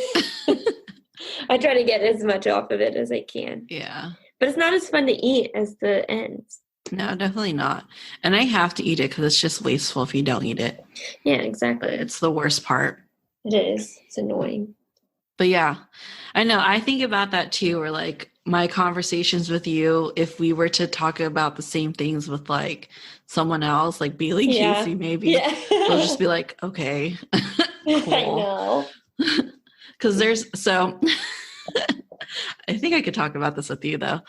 I try to get as much off of it as I can. Yeah, but it's not as fun to eat as the ends. No, definitely not. And I have to eat it because it's just wasteful if you don't eat it. Yeah, exactly. It's the worst part. It is. It's annoying. But yeah, I know. I think about that too, where like my conversations with you, if we were to talk about the same things with like someone else, like Bailey Casey, maybe, we'll just be like, okay, cool. I know. Because I think I could talk about this with you though.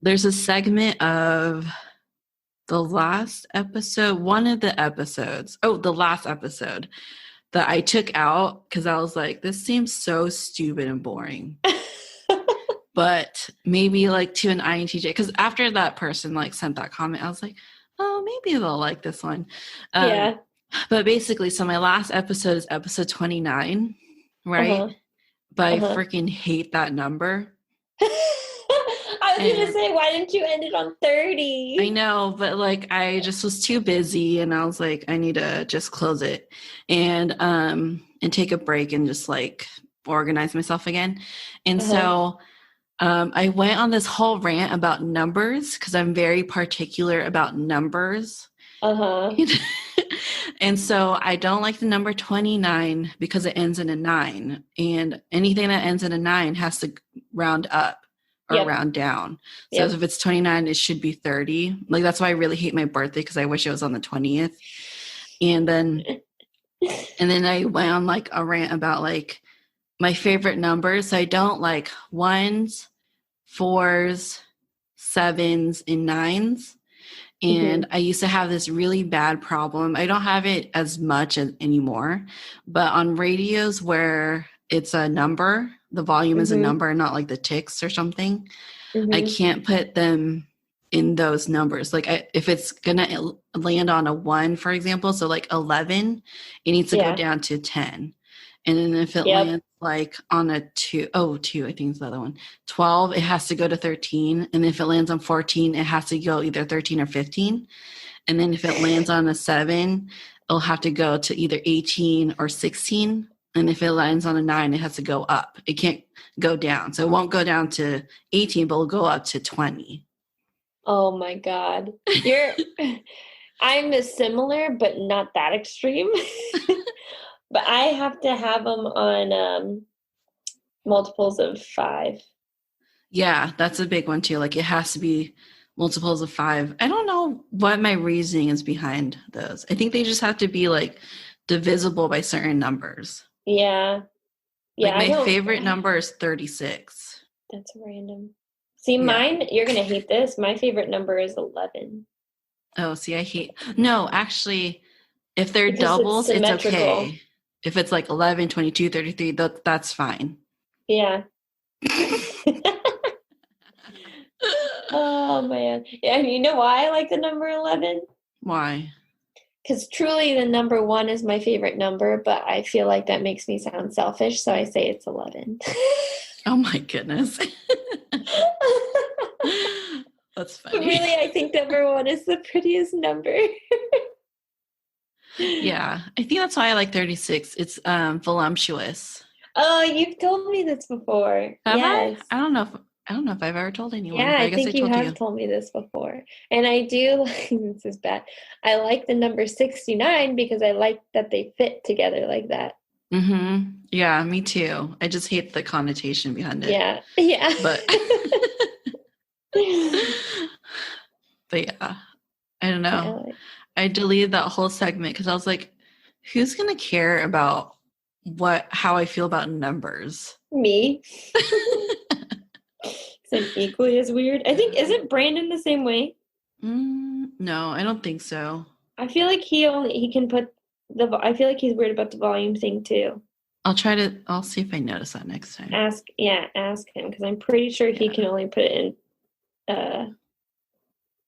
There's a segment of the last episode, the last episode that I took out because I was like, this seems so stupid and boring. But maybe like to an INTJ, because after that person like sent that comment, I was like, oh, maybe they'll like this one. Yeah. But basically, so my last episode is episode 29, right? But I freaking hate that number. I was going to say, why didn't you end it on 30? I know, but like I just was too busy and I was like, I need to just close it and take a break and just like organize myself again. And so I went on this whole rant about numbers because I'm very particular about numbers. And so I don't like the number 29 because it ends in a 9. And anything that ends in a 9 has to round up. Or round down. So if it's 29, it should be 30. Like that's why I really hate my birthday because I wish it was on the 20th. And then I went on like a rant about like my favorite numbers. So I don't like 1s, 4s, 7s, and 9s. And I used to have this really bad problem. I don't have it as much anymore, but on radios where it's a number, the volume is a number, not like the ticks or something. I can't put them in those numbers. Like if it's going to land on a 1, for example, so like 11, it needs to go down to 10. And then if it lands like on a 2, I think it's the other one, 12, it has to go to 13. And if it lands on 14, it has to go either 13 or 15. And then if it lands on a 7, it'll have to go to either 18 or 16. And if it lands on a 9, it has to go up. It can't go down. So it won't go down to 18, but it'll go up to 20. Oh my God. I'm similar, but not that extreme. But I have to have them on multiples of 5. Yeah, that's a big one too. Like it has to be multiples of 5. I don't know what my reasoning is behind those. I think they just have to be like divisible by certain numbers. Yeah. Like my favorite number is 36. That's random. See, mine, you're going to hate this. My favorite number is 11. Oh, see, no, actually, if they're doubles, it's okay. If it's like 11, 22, 33, that's fine. Yeah. Oh, man. Yeah, and you know why I like the number 11? Why? Because truly the number 1 is my favorite number, but I feel like that makes me sound selfish, so I say it's 11. Oh, my goodness. That's funny. But really, I think number 1 is the prettiest number. Yeah, I think that's why I like 36. It's voluptuous. Oh, you've told me this before. Yes. I don't know if I've ever told anyone. Yeah, I guess think you have told me this before. And I do, this is bad. I like the number 69 because I like that they fit together like that. Mm-hmm. Yeah, me too. I just hate the connotation behind it. Yeah. But yeah, I don't know. I deleted that whole segment because I was like, who's going to care about how I feel about numbers? Me. It's equally as weird. I think, isn't Brandon the same way? No, I don't think so. I feel like he can put I feel like he's weird about the volume thing too. I'll see if I notice that next time. Ask him because I'm pretty sure he can only put it in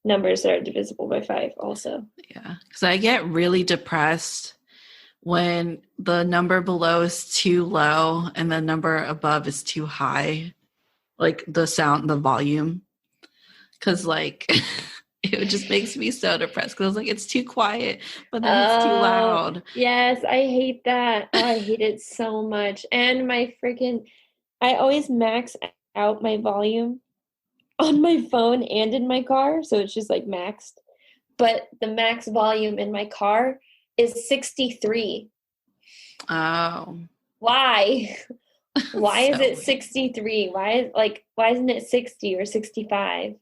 numbers that are divisible by 5 also. Yeah, because I get really depressed when the number below is too low and the number above is too high, like the volume, because like it just makes me so depressed because I was like, it's too quiet, but then it's too loud. Yes, I hate that. I hate it so much. And I always max out my volume on my phone and in my car, so it's just like maxed. But the max volume in my car is 63. Oh. Why? Why is it 63? Why isn't it 60 or 65?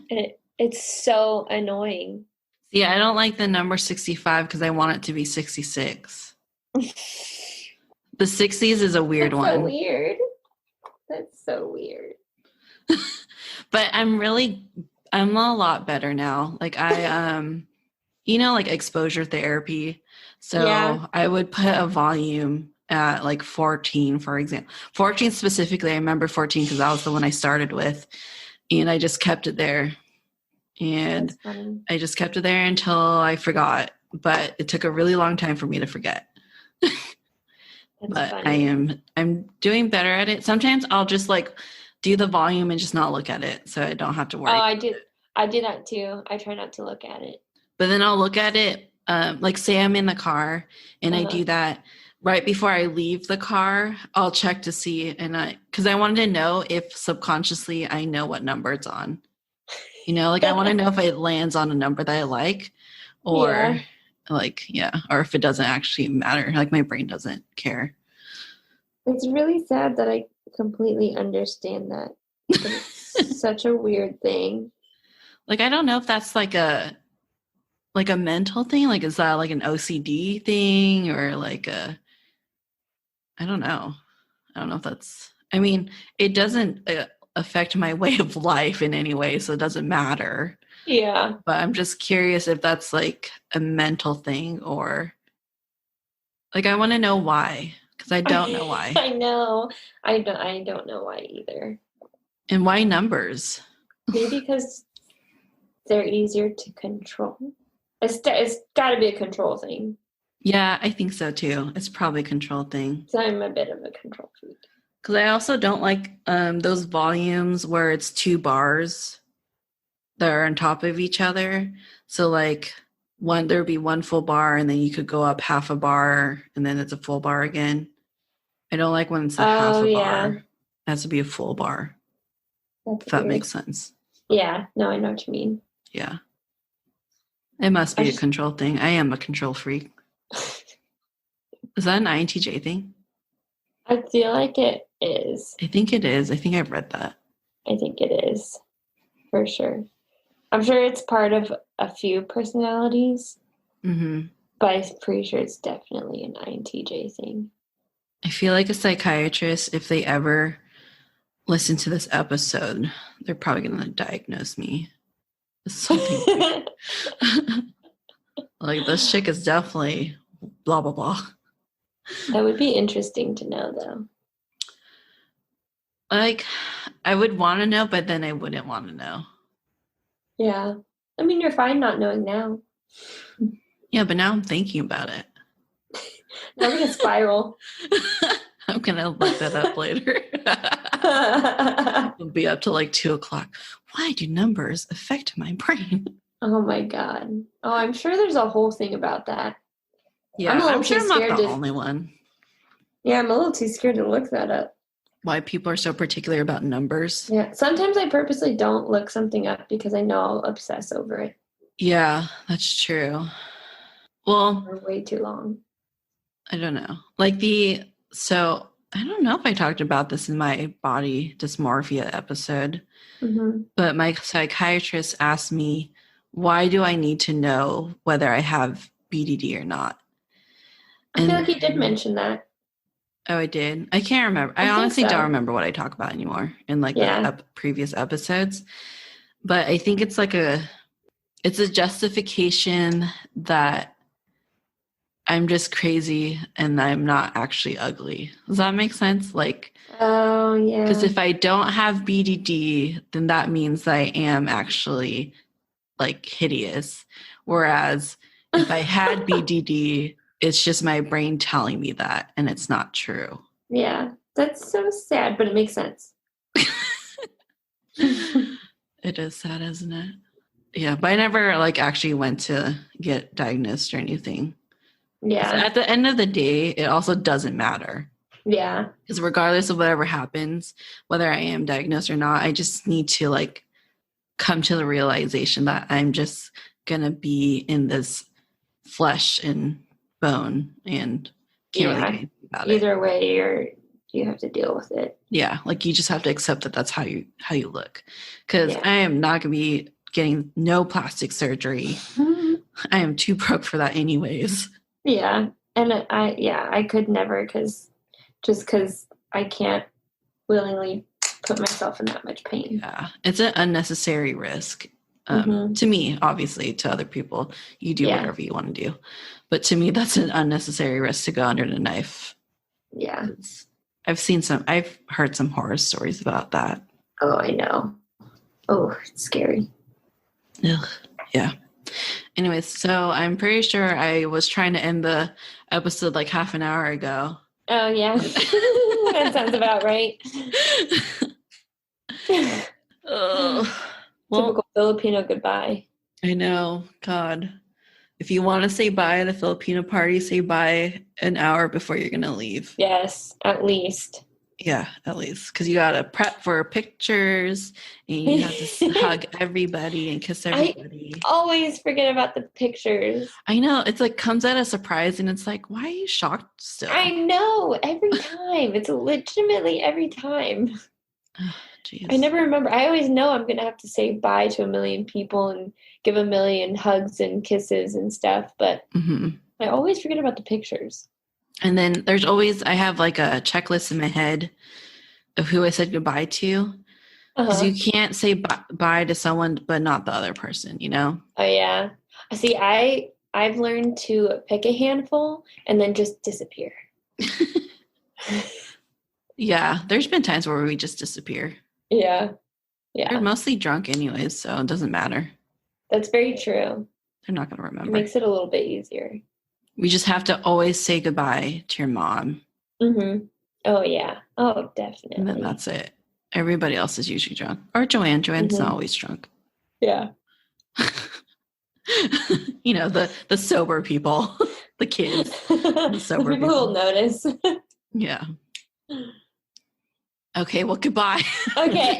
And it's so annoying. See, I don't like the number 65 because I want it to be 66. The 60s is a weird one. So weird. That's so weird. But I'm a lot better now. Like I like exposure therapy. So I would put a volume at like 14, for example. 14 specifically, I remember 14 because that was the one I started with. And I just kept it there. And I just kept it there until I forgot. But it took a really long time for me to forget. But funny. I'm doing better at it. Sometimes I'll just like do the volume and just not look at it so I don't have to worry. Oh, I do that too. I try not to look at it. But then I'll look at it, like say I'm in the car and I do that right before I leave the car. I'll check to see, because I wanted to know if subconsciously I know what number it's on. Like I want to know if it lands on a number that I like, or or if it doesn't actually matter. Like my brain doesn't care. It's really sad that I completely understand that. It's such a weird thing. Like I don't know if that's like a mental thing. Like is that like an OCD thing or like I don't know. I don't know if that's. I mean, it doesn't affect my way of life in any way, so it doesn't matter. Yeah. But I'm just curious if that's like a mental thing or like I want to know why, because I don't know why. I know. I don't know why either. And why numbers? Maybe because they're easier to control. It's got to be a control thing. Yeah, I think so too. It's probably a control thing. So I'm a bit of a control freak. Because I also don't like those volumes where it's 2 bars that are on top of each other. So like there would be 1 full bar and then you could go up half a bar and then it's a full bar again. I don't like when it's a half a bar. It has to be a full bar. If that makes sense. Yeah. No, I know what you mean. Yeah. It must be a control thing. I am a control freak. Is that an INTJ thing? I feel like it is. I think it is. I think I've read that. I think it is, for sure. I'm sure it's part of a few personalities, Mm-hmm. but I'm pretty sure it's definitely an INTJ thing. I feel like a psychiatrist, if they ever listen to this episode, they're probably going to diagnose me with something. Like, this chick is definitely blah, blah, blah. That would be interesting to know, though. Like, I would want to know, but then I wouldn't want to know. Yeah. I mean, you're fine not knowing now. Yeah, but now I'm thinking about it. Now we're going to spiral. I'm going to look that up later. It'll be up to like 2 o'clock. Why do numbers affect my brain? Oh my God. Oh, I'm sure there's a whole thing about that. Yeah, I'm sure I'm not the only one. Yeah, I'm a little too scared to look that up. Why people are so particular about numbers. Yeah, sometimes I purposely don't look something up because I know I'll obsess over it. Yeah, that's true. Well, for way too long. I don't know. So I don't know if I talked about this in my body dysmorphia episode, but my psychiatrist asked me, why do I need to know whether I have BDD or not? I feel like you did mention that. Oh, I did? I can't remember. I honestly don't remember what I talk about anymore in the previous episodes. But I think it's it's a justification that I'm just crazy and I'm not actually ugly. Does that make sense? Oh, yeah. Because if I don't have BDD, then that means that I am actually hideous. Whereas if I had BDD, it's just my brain telling me that, and it's not true. Yeah, that's so sad, but it makes sense. It is sad, isn't it? Yeah, but I never actually went to get diagnosed or anything. Yeah. So at the end of the day, it also doesn't matter. Yeah. Because regardless of whatever happens, whether I am diagnosed or not, I just need to come to the realization that I'm just gonna be in this flesh and bone and can't really do anything about it. Either way, you have to deal with it. Yeah, you just have to accept that that's how you look. Because I am not gonna be getting no plastic surgery. I am too broke for that anyways. Yeah, and I could never because I can't willingly put myself in that much pain. Yeah, it's an unnecessary risk. To me, obviously, to other people, you do whatever you want to do. But to me, that's an unnecessary risk to go under the knife. Yeah. I've heard some horror stories about that. Oh, I know. Oh, it's scary. Ugh. Yeah. Anyways, so I'm pretty sure I was trying to end the episode half an hour ago. Oh, yeah. That sounds about right. Typical Filipino goodbye. I know. God. If you want to say bye at a Filipino party, say bye an hour before you're going to leave. Yes, at least. Yeah, at least. Because you got to prep for pictures and you have to hug everybody and kiss everybody. I always forget about the pictures. I know. It's comes at a surprise and it's why are you shocked still? I know. Every time. It's legitimately every time. Oh, geez. I never remember. I always know I'm going to have to say bye to a million people and give a million hugs and kisses and stuff. But I always forget about the pictures. And then there's always, I have a checklist in my head of who I said goodbye to. Because you can't say bye to someone, but not the other person, you know? Oh, yeah. See, I've learned to pick a handful and then just disappear. Yeah, there's been times where we just disappear. Yeah. Yeah. They're mostly drunk anyways, so it doesn't matter. That's very true. They're not going to remember. It makes it a little bit easier. We just have to always say goodbye to your mom. Oh, yeah. Oh, definitely. And then that's it. Everybody else is usually drunk. Or Joanne. Joanne's not always drunk. Yeah. You know, the sober people. The kids. The sober people will notice. Yeah. Okay, well, goodbye. Okay.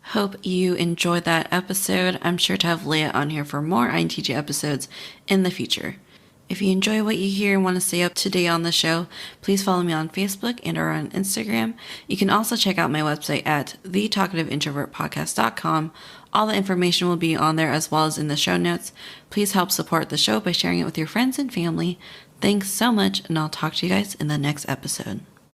Hope you enjoyed that episode. I'm sure to have Leah on here for more INTJ episodes in the future. If you enjoy what you hear and want to stay up to date on the show, please follow me on Facebook and or on Instagram. You can also check out my website at thetalkativeintrovertpodcast.com. All the information will be on there as well as in the show notes. Please help support the show by sharing it with your friends and family. Thanks so much, and I'll talk to you guys in the next episode.